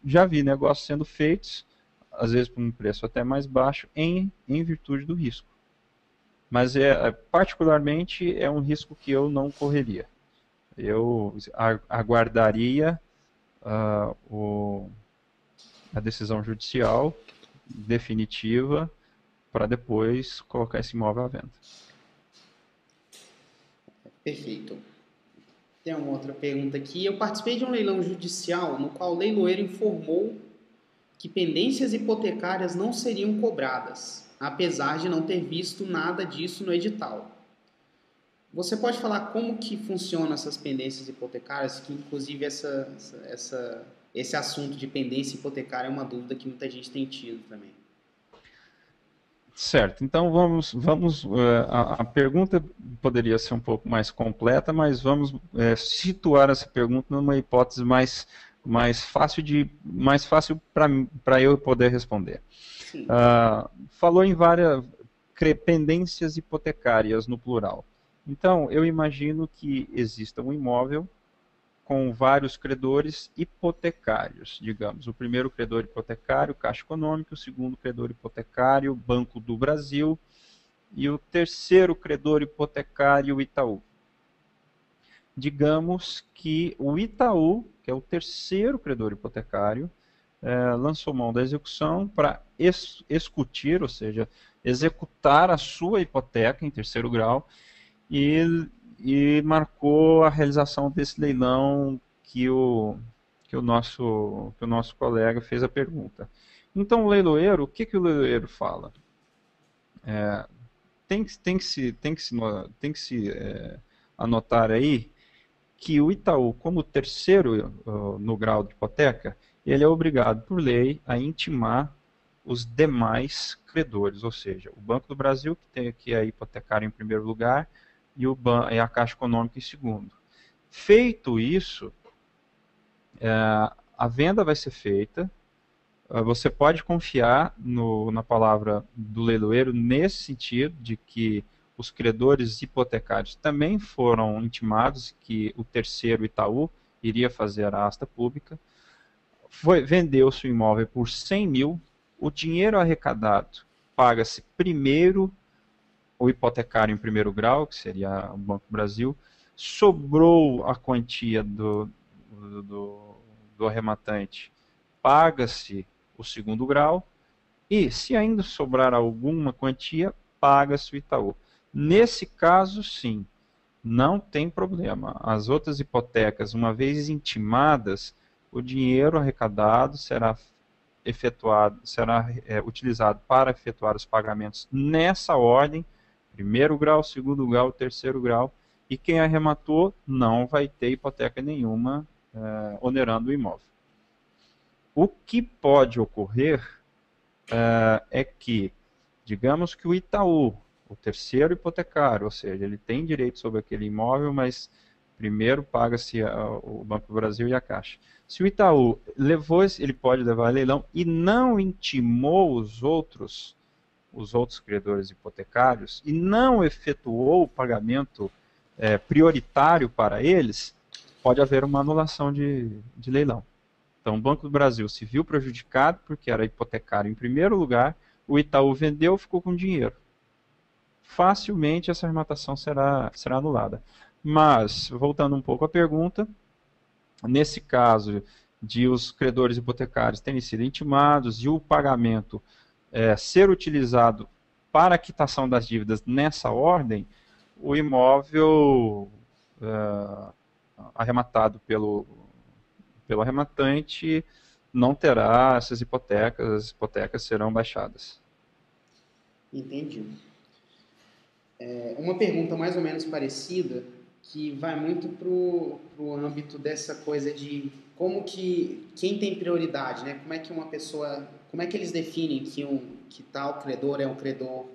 Já vi negócios sendo feitos, às vezes por um preço até mais baixo, em virtude do risco. Mas particularmente é um risco que eu não correria. Eu aguardaria a decisão judicial definitiva para depois colocar esse imóvel à venda. Perfeito. Tem uma outra pergunta aqui. Eu participei de um leilão judicial no qual o leiloeiro informou que pendências hipotecárias não seriam cobradas, apesar de não ter visto nada disso no edital. Você pode falar como que funcionam essas pendências hipotecárias, que inclusive esse assunto de pendência hipotecária é uma dúvida que muita gente tem tido também. Certo, então a pergunta poderia ser um pouco mais completa, mas vamos situar essa pergunta numa hipótese mais fácil para eu poder responder. Falou em várias pendências hipotecárias no plural. Então, eu imagino que exista um imóvel com vários credores hipotecários, digamos. O primeiro credor hipotecário, Caixa Econômica, o segundo credor hipotecário, Banco do Brasil, e o terceiro credor hipotecário, Itaú. Digamos que o Itaú, que é o terceiro credor hipotecário, lançou mão da execução para excutir, ou seja, executar a sua hipoteca em terceiro grau e marcou a realização desse leilão que o nosso colega fez a pergunta. Então, o leiloeiro, o que o leiloeiro fala? Tem que se anotar aí que o Itaú, como terceiro no grau de hipoteca, ele é obrigado por lei a intimar os demais credores, ou seja, o Banco do Brasil, que tem aqui a hipotecária em primeiro lugar, e a Caixa Econômica em segundo. Feito isso, a venda vai ser feita. Você pode confiar na palavra do leiloeiro nesse sentido, de que os credores hipotecários também foram intimados que o terceiro Itaú iria fazer a asta pública. Vendeu-se o imóvel por 100 mil, o dinheiro arrecadado paga-se primeiro o hipotecário em primeiro grau, que seria o Banco do Brasil, sobrou a quantia do arrematante, paga-se o segundo grau, e se ainda sobrar alguma quantia, paga-se o Itaú. Nesse caso, sim, não tem problema. As outras hipotecas, uma vez intimadas, o dinheiro arrecadado será utilizado para efetuar os pagamentos nessa ordem, primeiro grau, segundo grau, terceiro grau, e quem arrematou não vai ter hipoteca nenhuma onerando o imóvel. O que pode ocorrer é que, digamos que o Itaú, o terceiro hipotecário, ou seja, ele tem direito sobre aquele imóvel, mas primeiro paga-se o Banco do Brasil e a Caixa. Se o Itaú ele pode levar a leilão e não intimou os outros credores hipotecários e não efetuou o pagamento prioritário para eles, pode haver uma anulação de leilão. Então, o Banco do Brasil se viu prejudicado porque era hipotecário em primeiro lugar, o Itaú vendeu, ficou com dinheiro. Facilmente essa arrematação será anulada. Mas, voltando um pouco à pergunta, nesse caso de os credores hipotecários terem sido intimados e o pagamento ser utilizado para a quitação das dívidas nessa ordem, o imóvel arrematado pelo arrematante não terá essas hipotecas, as hipotecas serão baixadas. Entendi. Uma pergunta mais ou menos parecida, que vai muito para o âmbito dessa coisa de quem tem prioridade, né? Como é que eles definem que tal credor é um credor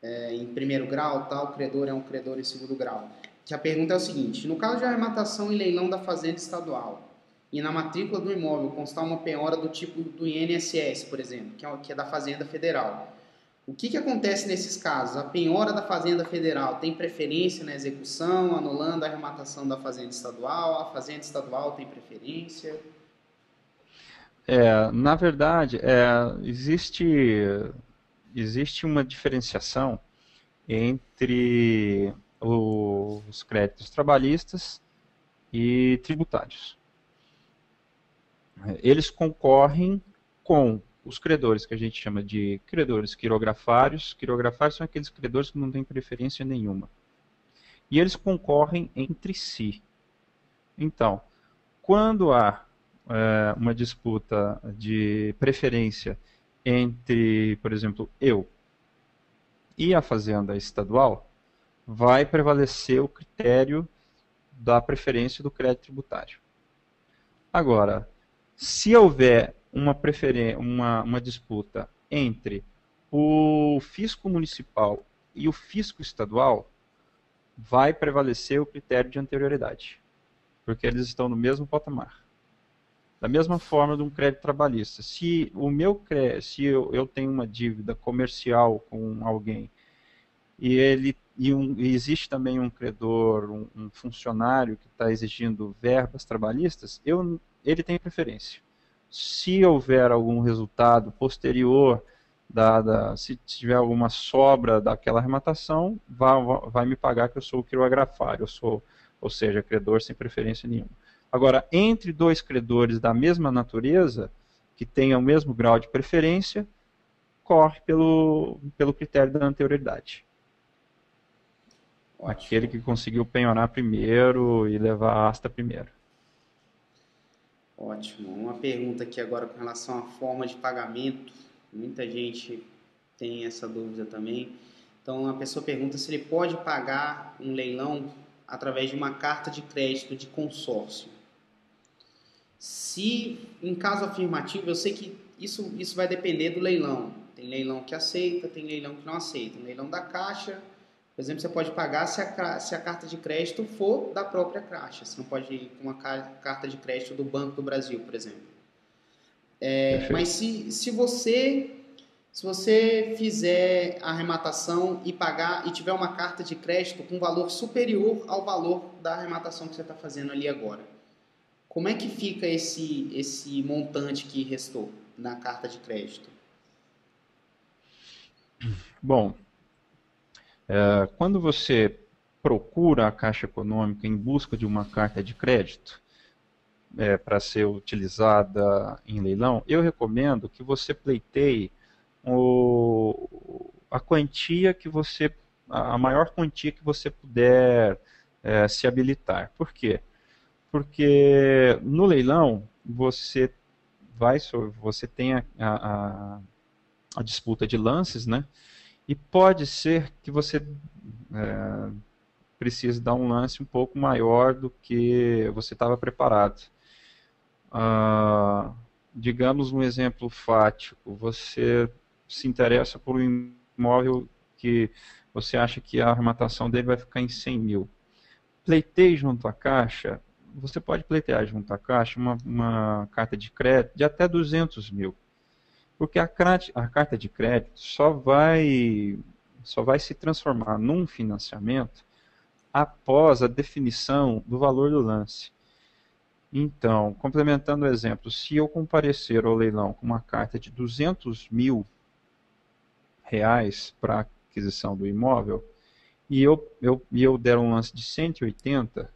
em primeiro grau, tal credor é um credor em segundo grau? Que a pergunta é o seguinte: no caso de arrematação e leilão da fazenda estadual, e na matrícula do imóvel constar uma penhora do tipo do INSS, por exemplo, que é da Fazenda Federal, o que acontece nesses casos? A penhora da Fazenda Federal tem preferência na execução, anulando a arrematação da Fazenda Estadual? A Fazenda Estadual tem preferência? Na verdade, existe uma diferenciação entre os créditos trabalhistas e tributários. Eles concorrem com os credores que a gente chama de credores quirografários. Quirografários são aqueles credores que não têm preferência nenhuma. E eles concorrem entre si. Então, quando há uma disputa de preferência entre, por exemplo, eu e a Fazenda Estadual, vai prevalecer o critério da preferência do crédito tributário. Agora, se houver uma disputa entre o fisco municipal e o fisco estadual, vai prevalecer o critério de anterioridade, porque eles estão no mesmo patamar. Da mesma forma de um crédito trabalhista. Se eu tenho uma dívida comercial com alguém e e existe também um credor, um funcionário que está exigindo verbas trabalhistas, ele tem preferência. Se houver algum resultado posterior, se tiver alguma sobra daquela arrematação, vai me pagar que eu sou o quirografário, ou seja, credor sem preferência nenhuma. Agora, entre dois credores da mesma natureza, que tenham o mesmo grau de preferência, corre pelo critério da anterioridade. Ótimo. Aquele que conseguiu penhorar primeiro e levar a asta primeiro. Ótimo. Uma pergunta aqui agora com relação à forma de pagamento. Muita gente tem essa dúvida também. Então, a pessoa pergunta se ele pode pagar um leilão através de uma carta de crédito de consórcio. Se, em caso afirmativo, eu sei que isso vai depender do leilão. Tem leilão que aceita, tem leilão que não aceita. No leilão da Caixa, por exemplo, você pode pagar se a carta de crédito for da própria Caixa. Você não pode ir com uma carta de crédito do Banco do Brasil, por exemplo. Mas se você fizer a arrematação e pagar e tiver uma carta de crédito com valor superior ao valor da arrematação que você está fazendo ali agora, como é que fica esse montante que restou na carta de crédito? Bom, quando você procura a Caixa Econômica em busca de uma carta de crédito para ser utilizada em leilão, eu recomendo que você pleiteie a quantia que a maior quantia que você puder se habilitar. Por quê? Porque no leilão você tem a disputa de lances, né? E pode ser que você precise dar um lance um pouco maior do que você estava preparado. Digamos um exemplo fático, você se interessa por um imóvel que você acha que a arrematação dele vai ficar em 100 mil. Pleiteie junto à Caixa, você pode pleitear junto à Caixa uma carta de crédito de até 200 mil. Porque a carta de crédito só vai se transformar num financiamento após a definição do valor do lance. Então, complementando o exemplo, se eu comparecer ao leilão com uma carta de 200 mil reais para aquisição do imóvel e eu der um lance de 180,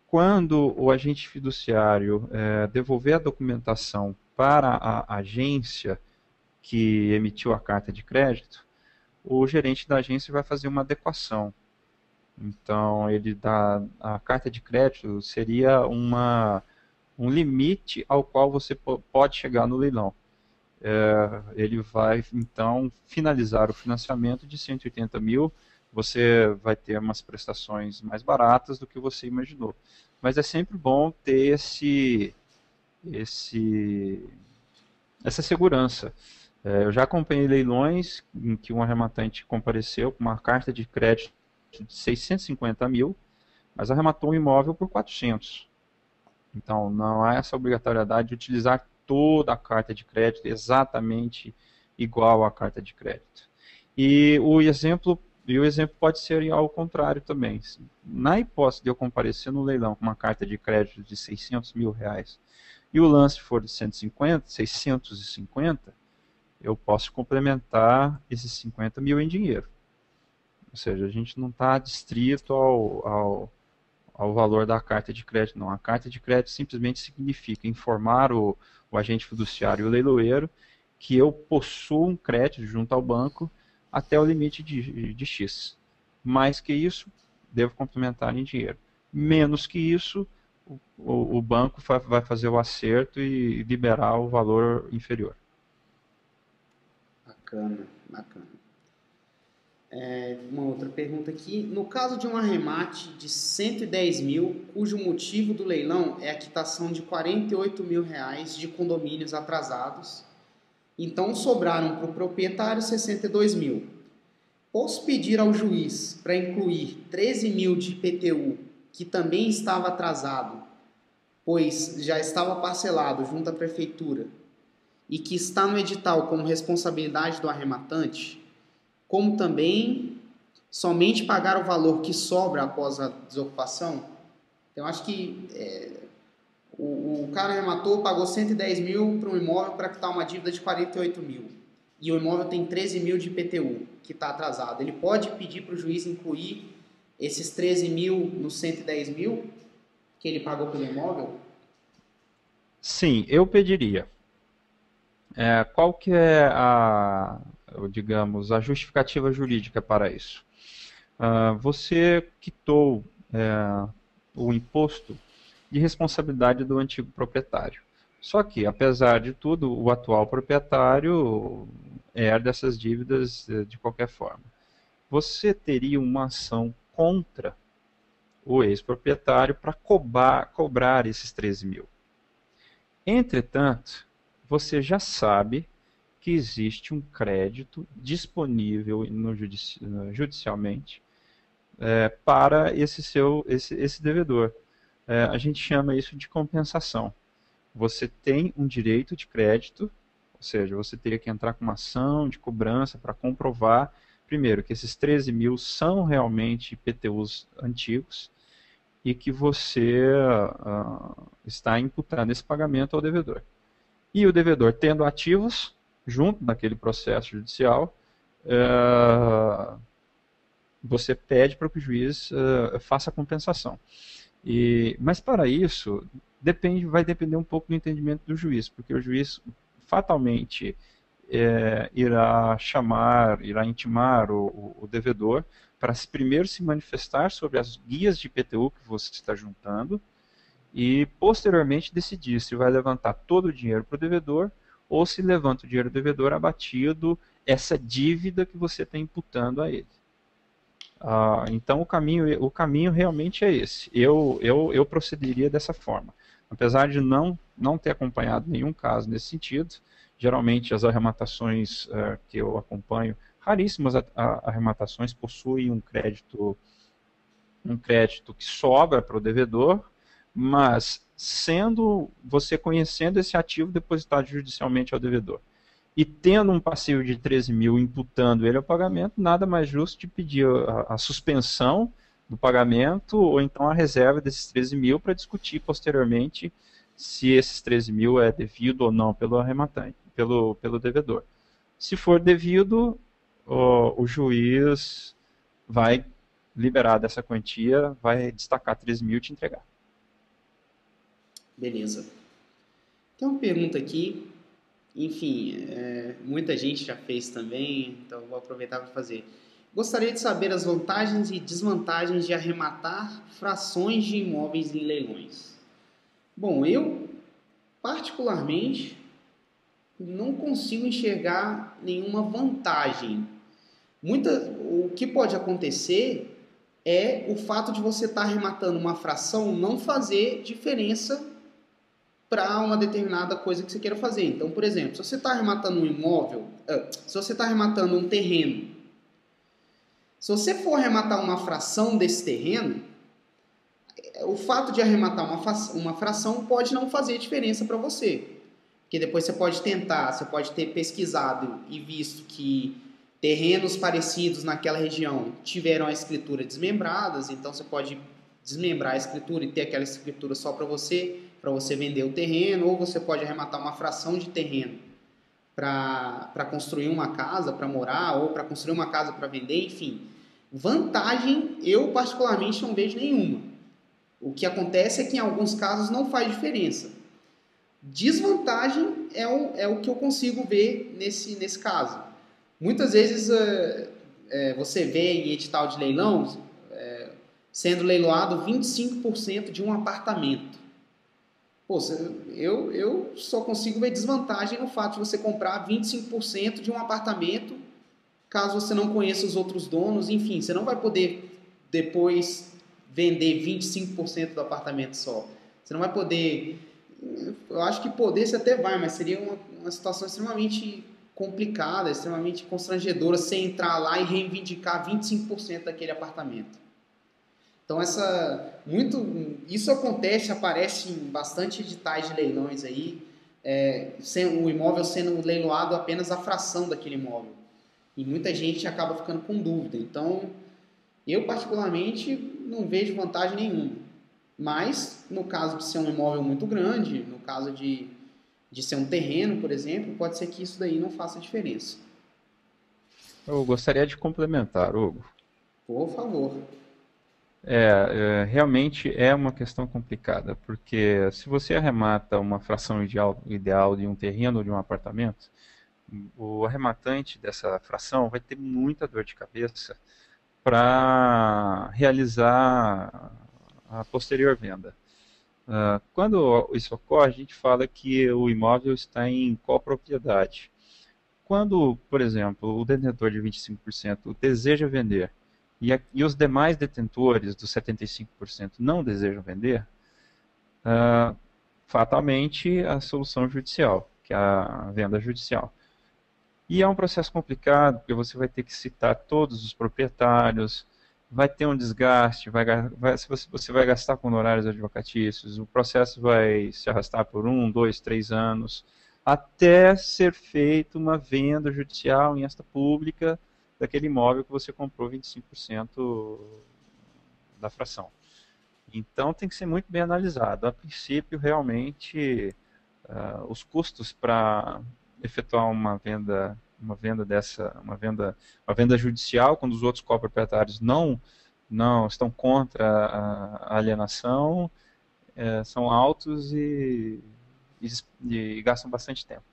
quando o agente fiduciário devolver a documentação para a agência que emitiu a carta de crédito, o gerente da agência vai fazer uma adequação. Então, a carta de crédito seria um limite ao qual você pode chegar no leilão. Ele vai, então, finalizar o financiamento de 180 mil, você vai ter umas prestações mais baratas do que você imaginou. Mas é sempre bom ter essa segurança. Eu já acompanhei leilões em que um arrematante compareceu com uma carta de crédito de 650 mil, mas arrematou um imóvel por 400. Então, não há essa obrigatoriedade de utilizar toda a carta de crédito exatamente igual à carta de crédito. E o exemplo pode ser ao contrário também. Na hipótese de eu comparecer no leilão com uma carta de crédito de 600 mil reais e o lance for de 650, eu posso complementar esses 50 mil em dinheiro. Ou seja, a gente não está distrito ao valor da carta de crédito, não. A carta de crédito simplesmente significa informar o agente fiduciário e o leiloeiro que eu possuo um crédito junto ao banco até o limite de X. Mais que isso, devo complementar em dinheiro. Menos que isso, o banco vai fazer o acerto e liberar o valor inferior. Bacana, bacana. Uma outra pergunta aqui. No caso de um arremate de 110 mil, cujo motivo do leilão é a quitação de 48 mil reais de condomínios atrasados, então sobraram para o proprietário 62 mil. Posso pedir ao juiz para incluir 13 mil de IPTU, que também estava atrasado, pois já estava parcelado junto à prefeitura, e que está no edital como responsabilidade do arrematante, como também somente pagar o valor que sobra após a desocupação? Então, acho que o cara arrematou, pagou 110 mil para um imóvel para quitar uma dívida de 48 mil. E o imóvel tem 13 mil de IPTU, que está atrasado. Ele pode pedir para o juiz incluir esses 13 mil nos 110 mil que ele pagou pelo imóvel? Sim, eu pediria. Qual que é digamos, a justificativa jurídica para isso? Você quitou o imposto de responsabilidade do antigo proprietário. Só que, apesar de tudo, o atual proprietário herda essas dívidas de qualquer forma. Você teria uma ação contra o ex-proprietário para cobrar esses 13 mil. Entretanto, você já sabe que existe um crédito disponível judicialmente para esse devedor. A gente chama isso de compensação. Você tem um direito de crédito, ou seja, você teria que entrar com uma ação de cobrança para comprovar, primeiro, que esses 13 mil são realmente IPTUs antigos e que você está imputando esse pagamento ao devedor. E o devedor, tendo ativos, junto daquele processo judicial, você pede para que o juiz faça a compensação. Mas para isso, vai depender um pouco do entendimento do juiz, porque o juiz fatalmente irá intimar o devedor para primeiro se manifestar sobre as guias de IPTU que você está juntando e posteriormente decidir se vai levantar todo o dinheiro para o devedor ou se levanta o dinheiro do devedor abatido essa dívida que você está imputando a ele. Então o caminho realmente é esse. Eu procederia dessa forma. Apesar de não ter acompanhado nenhum caso nesse sentido, geralmente as arrematações que eu acompanho, raríssimas arrematações possuem um crédito que sobra para o devedor, mas você conhecendo esse ativo depositado judicialmente ao devedor e tendo um passivo de 13 mil imputando ele ao pagamento, nada mais justo de pedir a suspensão do pagamento ou então a reserva desses 13 mil para discutir posteriormente se esses 13 mil é devido ou não pelo arrematante, pelo devedor. Se for devido, o juiz vai liberar dessa quantia, vai destacar 13 mil e te entregar. Beleza. Tem uma pergunta aqui. Enfim, muita gente já fez também, então vou aproveitar para fazer. Gostaria de saber as vantagens e desvantagens de arrematar frações de imóveis em leilões. Bom, eu, particularmente, não consigo enxergar nenhuma vantagem. O que pode acontecer é o fato de você estar arrematando uma fração não fazer diferença para uma determinada coisa que você queira fazer. Então, por exemplo, se você está arrematando um imóvel, se você está arrematando um terreno, se você for arrematar uma fração desse terreno, o fato de arrematar uma fração pode não fazer diferença para você. Porque depois você pode ter pesquisado e visto que terrenos parecidos naquela região tiveram a escritura desmembradas, então você pode desmembrar a escritura e ter aquela escritura só para você vender o terreno, ou você pode arrematar uma fração de terreno para construir uma casa, para morar, ou para construir uma casa para vender, enfim. Vantagem, eu particularmente não vejo nenhuma. O que acontece é que em alguns casos não faz diferença. Desvantagem é o que eu consigo ver nesse caso. Muitas vezes você vê em edital de leilão sendo leiloado 25% de um apartamento. Pô, eu só consigo ver desvantagem no fato de você comprar 25% de um apartamento, caso você não conheça os outros donos, enfim, você não vai poder depois vender 25% do apartamento só. Você não vai poder... Eu acho que poder você até vai, mas seria uma situação extremamente complicada, extremamente constrangedora você entrar lá e reivindicar 25% daquele apartamento. Então isso aparece em bastante editais de leilões aí, o imóvel sendo leiloado apenas a fração daquele imóvel. E muita gente acaba ficando com dúvida. Então, Eu, particularmente, não vejo vantagem nenhuma. Mas, no caso de ser um imóvel muito grande, no caso de ser um terreno, por exemplo, pode ser que isso daí não faça diferença. Eu gostaria de complementar, Hugo. Por favor. Realmente é uma questão complicada, porque se você arremata uma fração ideal de um terreno ou de um apartamento, o arrematante dessa fração vai ter muita dor de cabeça para realizar a posterior venda. Quando isso ocorre, a gente fala que o imóvel está em copropriedade. Quando, por exemplo, o detentor de 25% deseja vender e os demais detentores dos 75% não desejam vender, fatalmente a solução judicial, que é a venda judicial. E é um processo complicado, porque você vai ter que citar todos os proprietários, vai ter um desgaste, você vai gastar com honorários advocatícios, o processo vai se arrastar por 1, 2, 3 anos, até ser feita uma venda judicial em esta pública daquele imóvel que você comprou 25% da fração. Então tem que ser muito bem analisado. A princípio, realmente, os custos para efetuar uma venda judicial, quando os outros coproprietários não estão contra a alienação, são altos e gastam bastante tempo.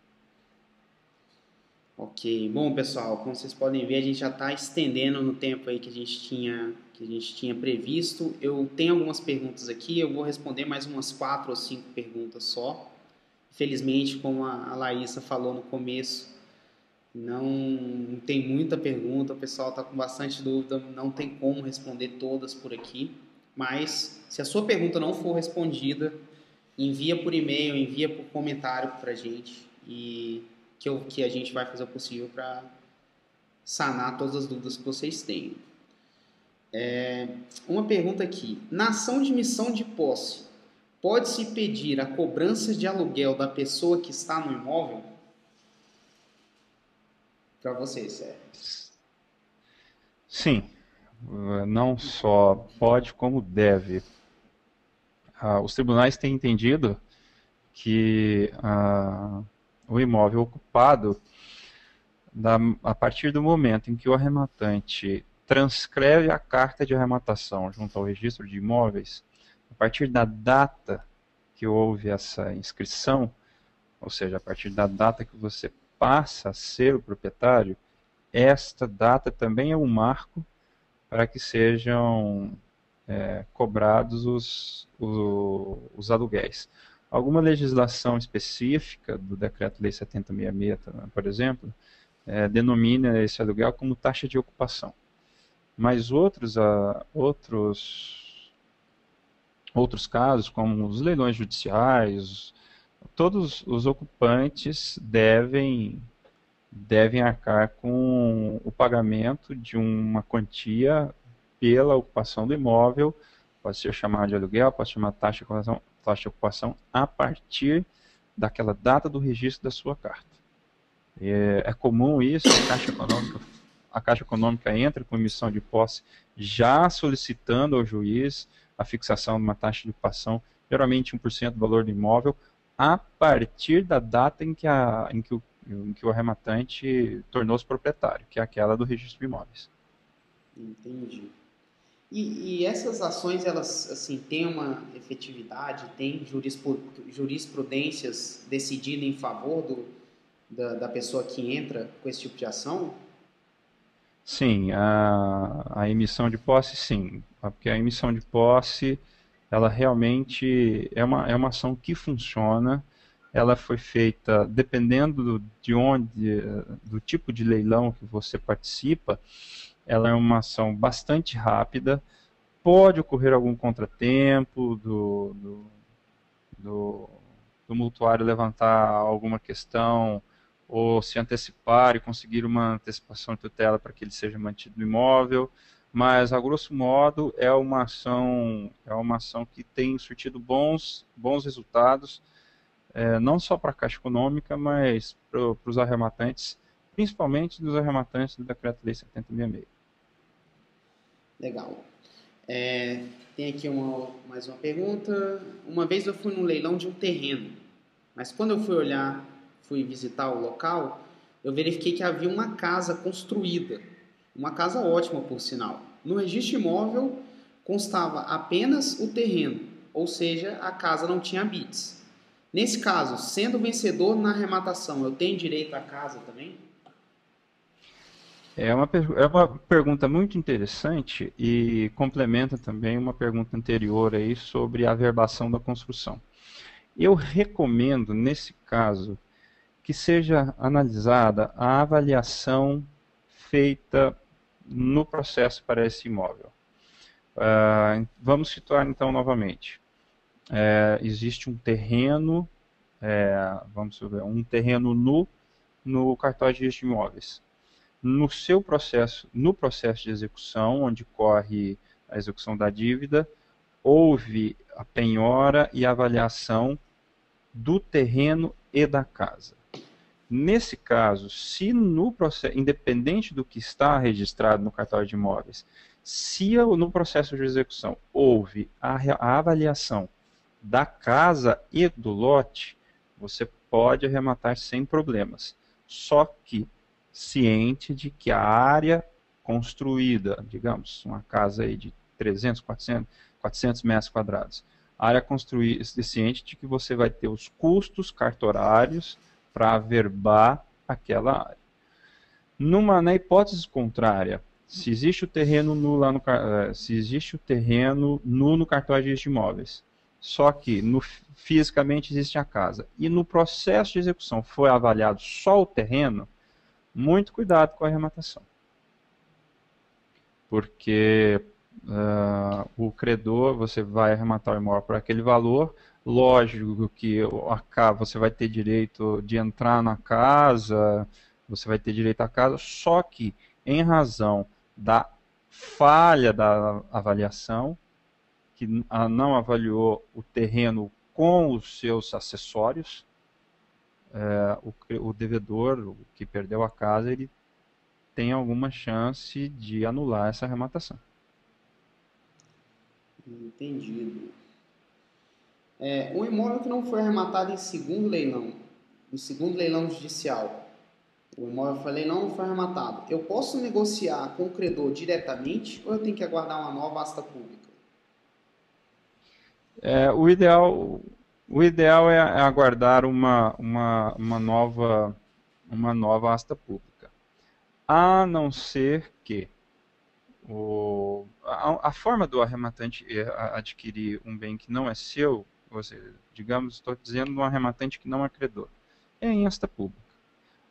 Ok, bom pessoal, como vocês podem ver, a gente já está estendendo no tempo aí que a gente tinha previsto. Eu tenho algumas perguntas aqui, eu vou responder mais umas 4 ou 5 perguntas só. Infelizmente, como a Laísa falou no começo, não tem muita pergunta, o pessoal está com bastante dúvida, não tem como responder todas por aqui. Mas, se a sua pergunta não for respondida, envia por e-mail, envia por comentário para a gente e que a gente vai fazer o possível para sanar todas as dúvidas que vocês tenham. Uma pergunta aqui. Na ação de missão de posse, pode-se pedir a cobrança de aluguel da pessoa que está no imóvel? Para vocês, Sérgio. Sim, não só pode, como deve. Os tribunais têm entendido que o imóvel ocupado, a partir do momento em que o arrematante transcreve a carta de arrematação junto ao registro de imóveis, a partir da data que houve essa inscrição, ou seja, a partir da data que você passa a ser o proprietário, esta data também é um marco para que sejam cobrados os aluguéis. Alguma legislação específica do Decreto-Lei 7066, por exemplo, denomina esse aluguel como taxa de ocupação. Mas outros casos, como os leilões judiciais, todos os ocupantes devem arcar com o pagamento de uma quantia pela ocupação do imóvel, pode ser chamado de aluguel, pode ser chamar taxa de ocupação, a partir daquela data do registro da sua carta. É comum isso, a Caixa Econômica entra com emissão de posse já solicitando ao juiz a fixação de uma taxa de ocupação, geralmente 1% do valor do imóvel, a partir da data em que o arrematante tornou-se proprietário, que é aquela do registro de imóveis. Entendi. E essas ações, elas assim, têm uma efetividade, têm jurisprudências decidindo em favor da pessoa que entra com esse tipo de ação? Sim, a emissão de posse, sim. Porque a emissão de posse, ela realmente é uma ação que funciona. Ela foi feita dependendo do tipo de leilão que você participa. Ela é uma ação bastante rápida. Pode ocorrer algum contratempo do multuário levantar alguma questão ou se antecipar e conseguir uma antecipação de tutela para que ele seja mantido no imóvel, mas a grosso modo é uma ação que tem surtido bons resultados, não só para a Caixa Econômica, mas para os arrematantes, principalmente dos arrematantes do Decreto-Lei 7066. Legal. Tem aqui mais uma pergunta. Uma vez eu fui num leilão de um terreno, mas quando eu fui visitar o local, eu verifiquei que havia uma casa construída, uma casa ótima, por sinal. No registro imóvel constava apenas o terreno, ou seja, a casa não tinha habites. Nesse caso, sendo vencedor na arrematação, eu tenho direito à casa também? É uma pergunta muito interessante e complementa também uma pergunta anterior aí sobre a averbação da construção. Eu recomendo, nesse caso, que seja analisada a avaliação feita no processo para esse imóvel. Vamos situar então novamente. Existe um terreno, vamos ver, um terreno nu no cartório de registro de imóveis. No processo de execução, onde corre a execução da dívida, houve a penhora e a avaliação do terreno e da casa. Nesse caso, se no processo, independente do que está registrado no cartório de imóveis, se no processo de execução houve a avaliação da casa e do lote, você pode arrematar sem problemas. Só que ciente de que a área construída, digamos, uma casa aí de 300, 400 metros quadrados, a área construída, ciente de que você vai ter os custos cartorários para averbar aquela área. Na hipótese contrária, se existe o terreno nu no cartório de registro de imóveis, só que fisicamente existe a casa, e no processo de execução foi avaliado só o terreno, muito cuidado com a arrematação. Porque o credor, você vai arrematar o imóvel por aquele valor, lógico que você vai ter direito de entrar na casa, você vai ter direito à casa, só que em razão da falha da avaliação, que não avaliou o terreno com os seus acessórios, o devedor, o que perdeu a casa, ele tem alguma chance de anular essa arrematação. Entendido. Um imóvel que não foi arrematado em segundo leilão judicial, o imóvel foi leilão, não foi arrematado, eu posso negociar com o credor diretamente ou eu tenho que aguardar uma nova asta pública? O ideal é aguardar uma nova asta pública. A não ser que a forma do arrematante adquirir um bem que não é seu, ou seja, digamos, estou dizendo um arrematante que não é credor, é em asta pública.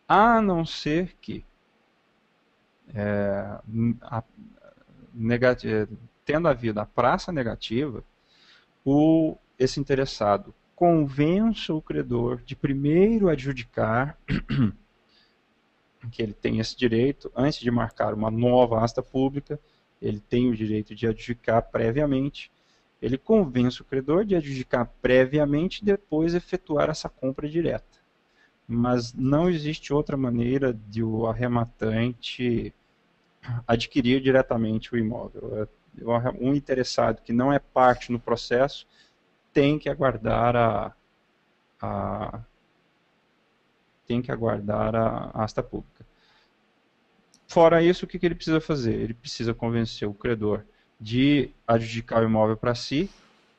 A não ser que, tendo havido a praça negativa, esse interessado convença o credor de primeiro adjudicar que ele tem esse direito, antes de marcar uma nova asta pública, ele tem o direito de adjudicar previamente, ele convence o credor de adjudicar previamente e depois efetuar essa compra direta. Mas não existe outra maneira de o arrematante adquirir diretamente o imóvel. Um interessado que não é parte no processo tem que aguardar a asta pública. Fora isso, o que ele precisa fazer? Ele precisa convencer o credor de adjudicar o imóvel para si,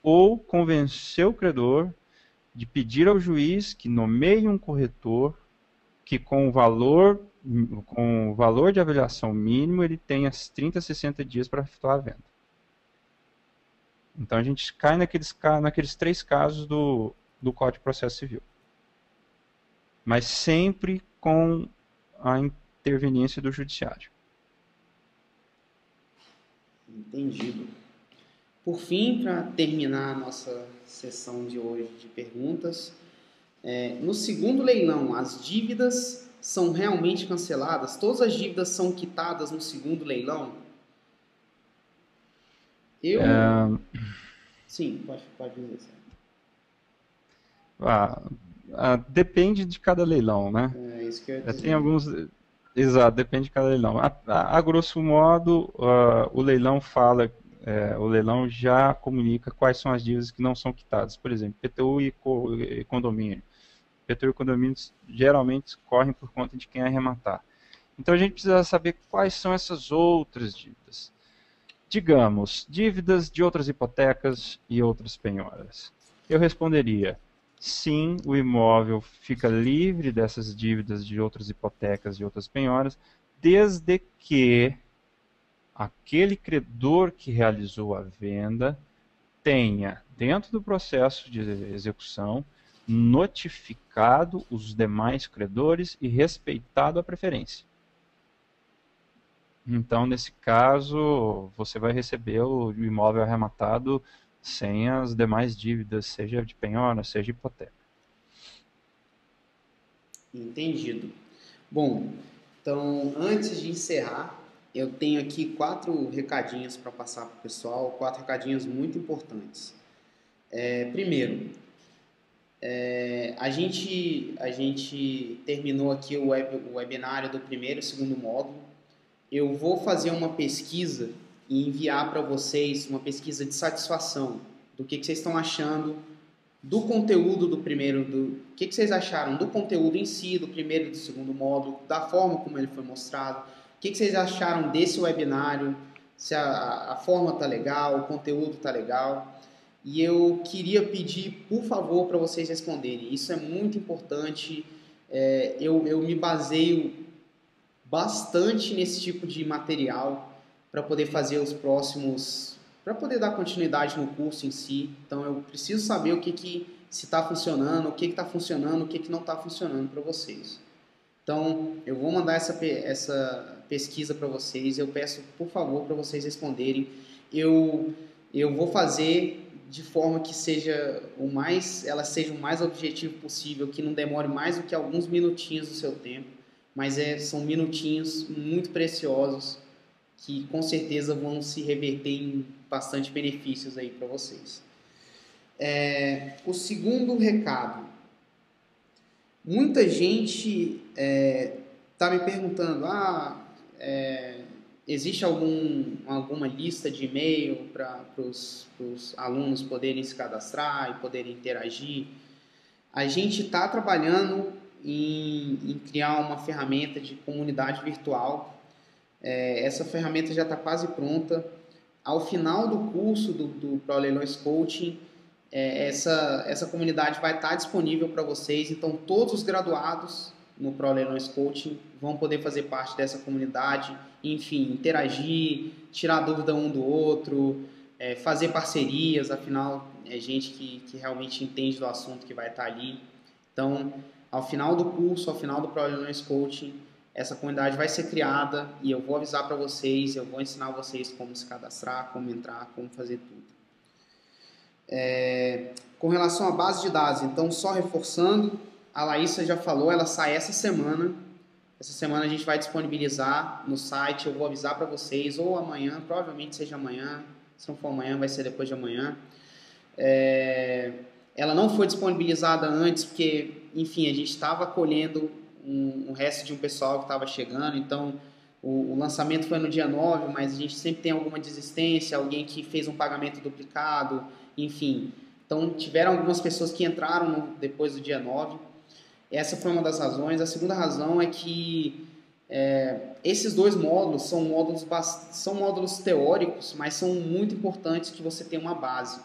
ou convencer o credor de pedir ao juiz que nomeie um corretor que com o valor de avaliação mínimo ele tenha 30 a 60 dias para efetuar a venda. Então a gente cai naqueles 3 casos do Código de Processo Civil. Mas sempre com a interveniência do judiciário. Entendido. Por fim, para terminar a nossa sessão de hoje de perguntas, no segundo leilão, as dívidas são realmente canceladas? Todas as dívidas são quitadas no segundo leilão? Sim, pode dizer. Depende de cada leilão, né? Isso que eu ia dizer. Exato, depende de cada leilão. A grosso modo, o leilão fala, o leilão já comunica quais são as dívidas que não são quitadas. Por exemplo, PTU e condomínio. PTU e condomínios geralmente correm por conta de quem arrematar. Então a gente precisa saber quais são essas outras dívidas. Digamos, dívidas de outras hipotecas e outras penhoras. Eu responderia: sim, o imóvel fica livre dessas dívidas de outras hipotecas e outras penhoras, desde que aquele credor que realizou a venda tenha, dentro do processo de execução, notificado os demais credores e respeitado a preferência. Então, nesse caso, você vai receber o imóvel arrematado sem as demais dívidas, seja de penhora, seja hipoteca. Entendido. Bom, então, antes de encerrar, eu tenho aqui 4 recadinhos para passar para o pessoal, 4 recadinhos muito importantes. Primeiro, a gente terminou aqui o webinário do primeiro e segundo módulo. Eu vou fazer uma pesquisa e enviar para vocês uma pesquisa de satisfação do que vocês estão achando do conteúdo do primeiro, o que vocês acharam do conteúdo em si, do primeiro e do segundo módulo, da forma como ele foi mostrado, o que vocês acharam desse webinário, se a forma está legal, o conteúdo está legal. E eu queria pedir, por favor, para vocês responderem. Isso é muito importante. Eu me baseio bastante nesse tipo de material para poder fazer os próximos, para poder dar continuidade no curso em si. Então eu preciso saber o que se está funcionando, o que está funcionando, o que não está funcionando para vocês. Então eu vou mandar essa pesquisa para vocês. Eu peço, por favor, para vocês responderem. Eu vou fazer de forma que ela seja o mais objetivo possível, que não demore mais do que alguns minutinhos do seu tempo, mas são minutinhos muito preciosos que com certeza vão se reverter em bastante benefícios aí para vocês. O segundo recado. Muita gente está me perguntando, existe alguma lista de e-mail para os alunos poderem se cadastrar e poderem interagir? A gente está trabalhando em criar uma ferramenta de comunidade virtual. Essa ferramenta já está quase pronta. Ao final do curso do ProLeilões Coaching, essa comunidade vai estar disponível para vocês. Então, todos os graduados no ProLeilões Coaching vão poder fazer parte dessa comunidade, enfim, interagir, tirar dúvida um do outro, fazer parcerias, afinal, é gente que realmente entende do assunto que vai estar ali. Então, ao final do curso, ao final do ProLeilões Coaching, essa comunidade vai ser criada e eu vou avisar para vocês, eu vou ensinar vocês como se cadastrar, como entrar, como fazer tudo. Com relação à base de dados, então, só reforçando, a Laísa já falou, ela sai essa semana. Essa semana a gente vai disponibilizar no site, eu vou avisar para vocês, ou amanhã, provavelmente seja amanhã, se não for amanhã, vai ser depois de amanhã. Ela não foi disponibilizada antes, porque, enfim, a gente estava acolhendo o resto de um pessoal que estava chegando, então o lançamento foi no dia 9, mas a gente sempre tem alguma desistência, alguém que fez um pagamento duplicado, enfim. Então, tiveram algumas pessoas que entraram depois do dia 9. Essa foi uma das razões. A segunda razão é que esses 2 módulos são módulos teóricos, mas são muito importantes que você tenha uma base.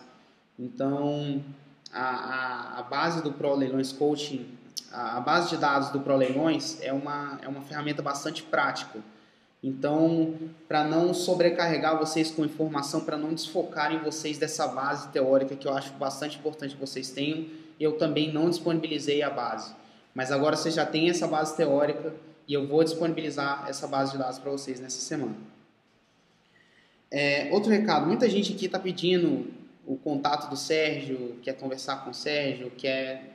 Então, a base do ProLeilões Coaching, a base de dados do ProLeilões é uma ferramenta bastante prática. Então, para não sobrecarregar vocês com informação, para não desfocarem vocês dessa base teórica que eu acho bastante importante que vocês tenham, eu também não disponibilizei a base. Mas agora vocês já têm essa base teórica e eu vou disponibilizar essa base de dados para vocês nessa semana. Outro recado, muita gente aqui está pedindo o contato do Sérgio, quer conversar com o Sérgio, quer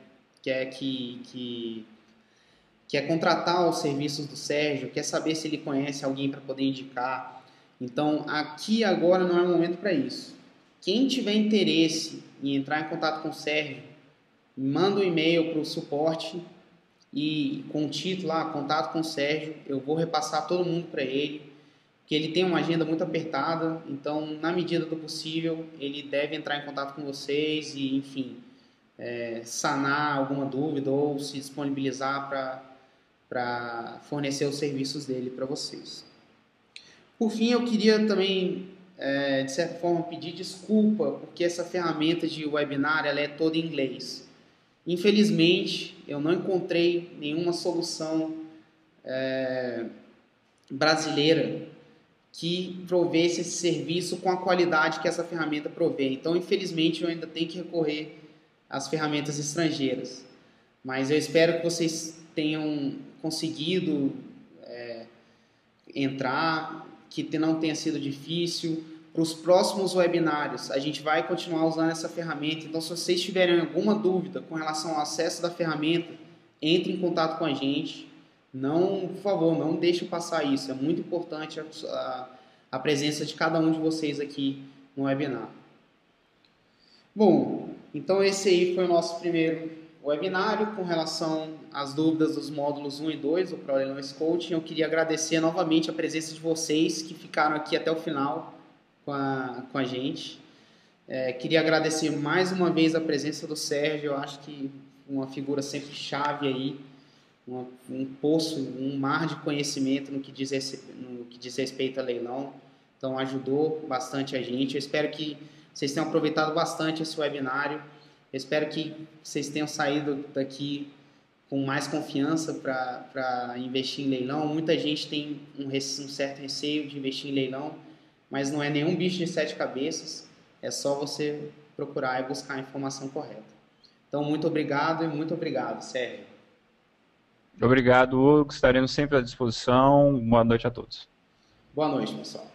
contratar os serviços do Sérgio, quer saber se ele conhece alguém para poder indicar. Então, aqui agora não é o momento para isso. Quem tiver interesse em entrar em contato com o Sérgio, manda um e-mail para o suporte e com o título lá, contato com o Sérgio, eu vou repassar todo mundo para ele, que ele tem uma agenda muito apertada, então, na medida do possível, ele deve entrar em contato com vocês e, enfim, sanar alguma dúvida ou se disponibilizar para fornecer os serviços dele para vocês. Por fim, eu queria também, de certa forma, pedir desculpa, porque essa ferramenta de webinar ela é toda em inglês. Infelizmente, eu não encontrei nenhuma solução brasileira que provesse esse serviço com a qualidade que essa ferramenta provê. Então, infelizmente, eu ainda tenho que recorrer às ferramentas estrangeiras. Mas eu espero que vocês tenham conseguido entrar, que não tenha sido difícil. Para os próximos webinários, a gente vai continuar usando essa ferramenta. Então, se vocês tiverem alguma dúvida com relação ao acesso da ferramenta, entre em contato com a gente. Não, por favor, não deixe passar isso. É muito importante a presença de cada um de vocês aqui no webinar. Bom, então esse aí foi o nosso primeiro webinário com relação às dúvidas dos módulos 1 e 2 do ProLeilões Coaching. Eu queria agradecer novamente a presença de vocês que ficaram aqui até o final com a gente. Queria agradecer mais uma vez a presença do Sérgio. Eu acho que uma figura sempre chave aí, um poço, um mar de conhecimento no que diz respeito a leilão. Então ajudou bastante a gente. Eu espero que vocês tenham aproveitado bastante esse webinário. Eu espero que vocês tenham saído daqui com mais confiança para investir em leilão. Muita gente tem um certo receio de investir em leilão, mas não é nenhum bicho de 7 cabeças. É só você procurar e buscar a informação correta. Então, muito obrigado e muito obrigado, Sérgio. Obrigado, Hugo. Estaremos sempre à disposição. Boa noite a todos. Boa noite, pessoal.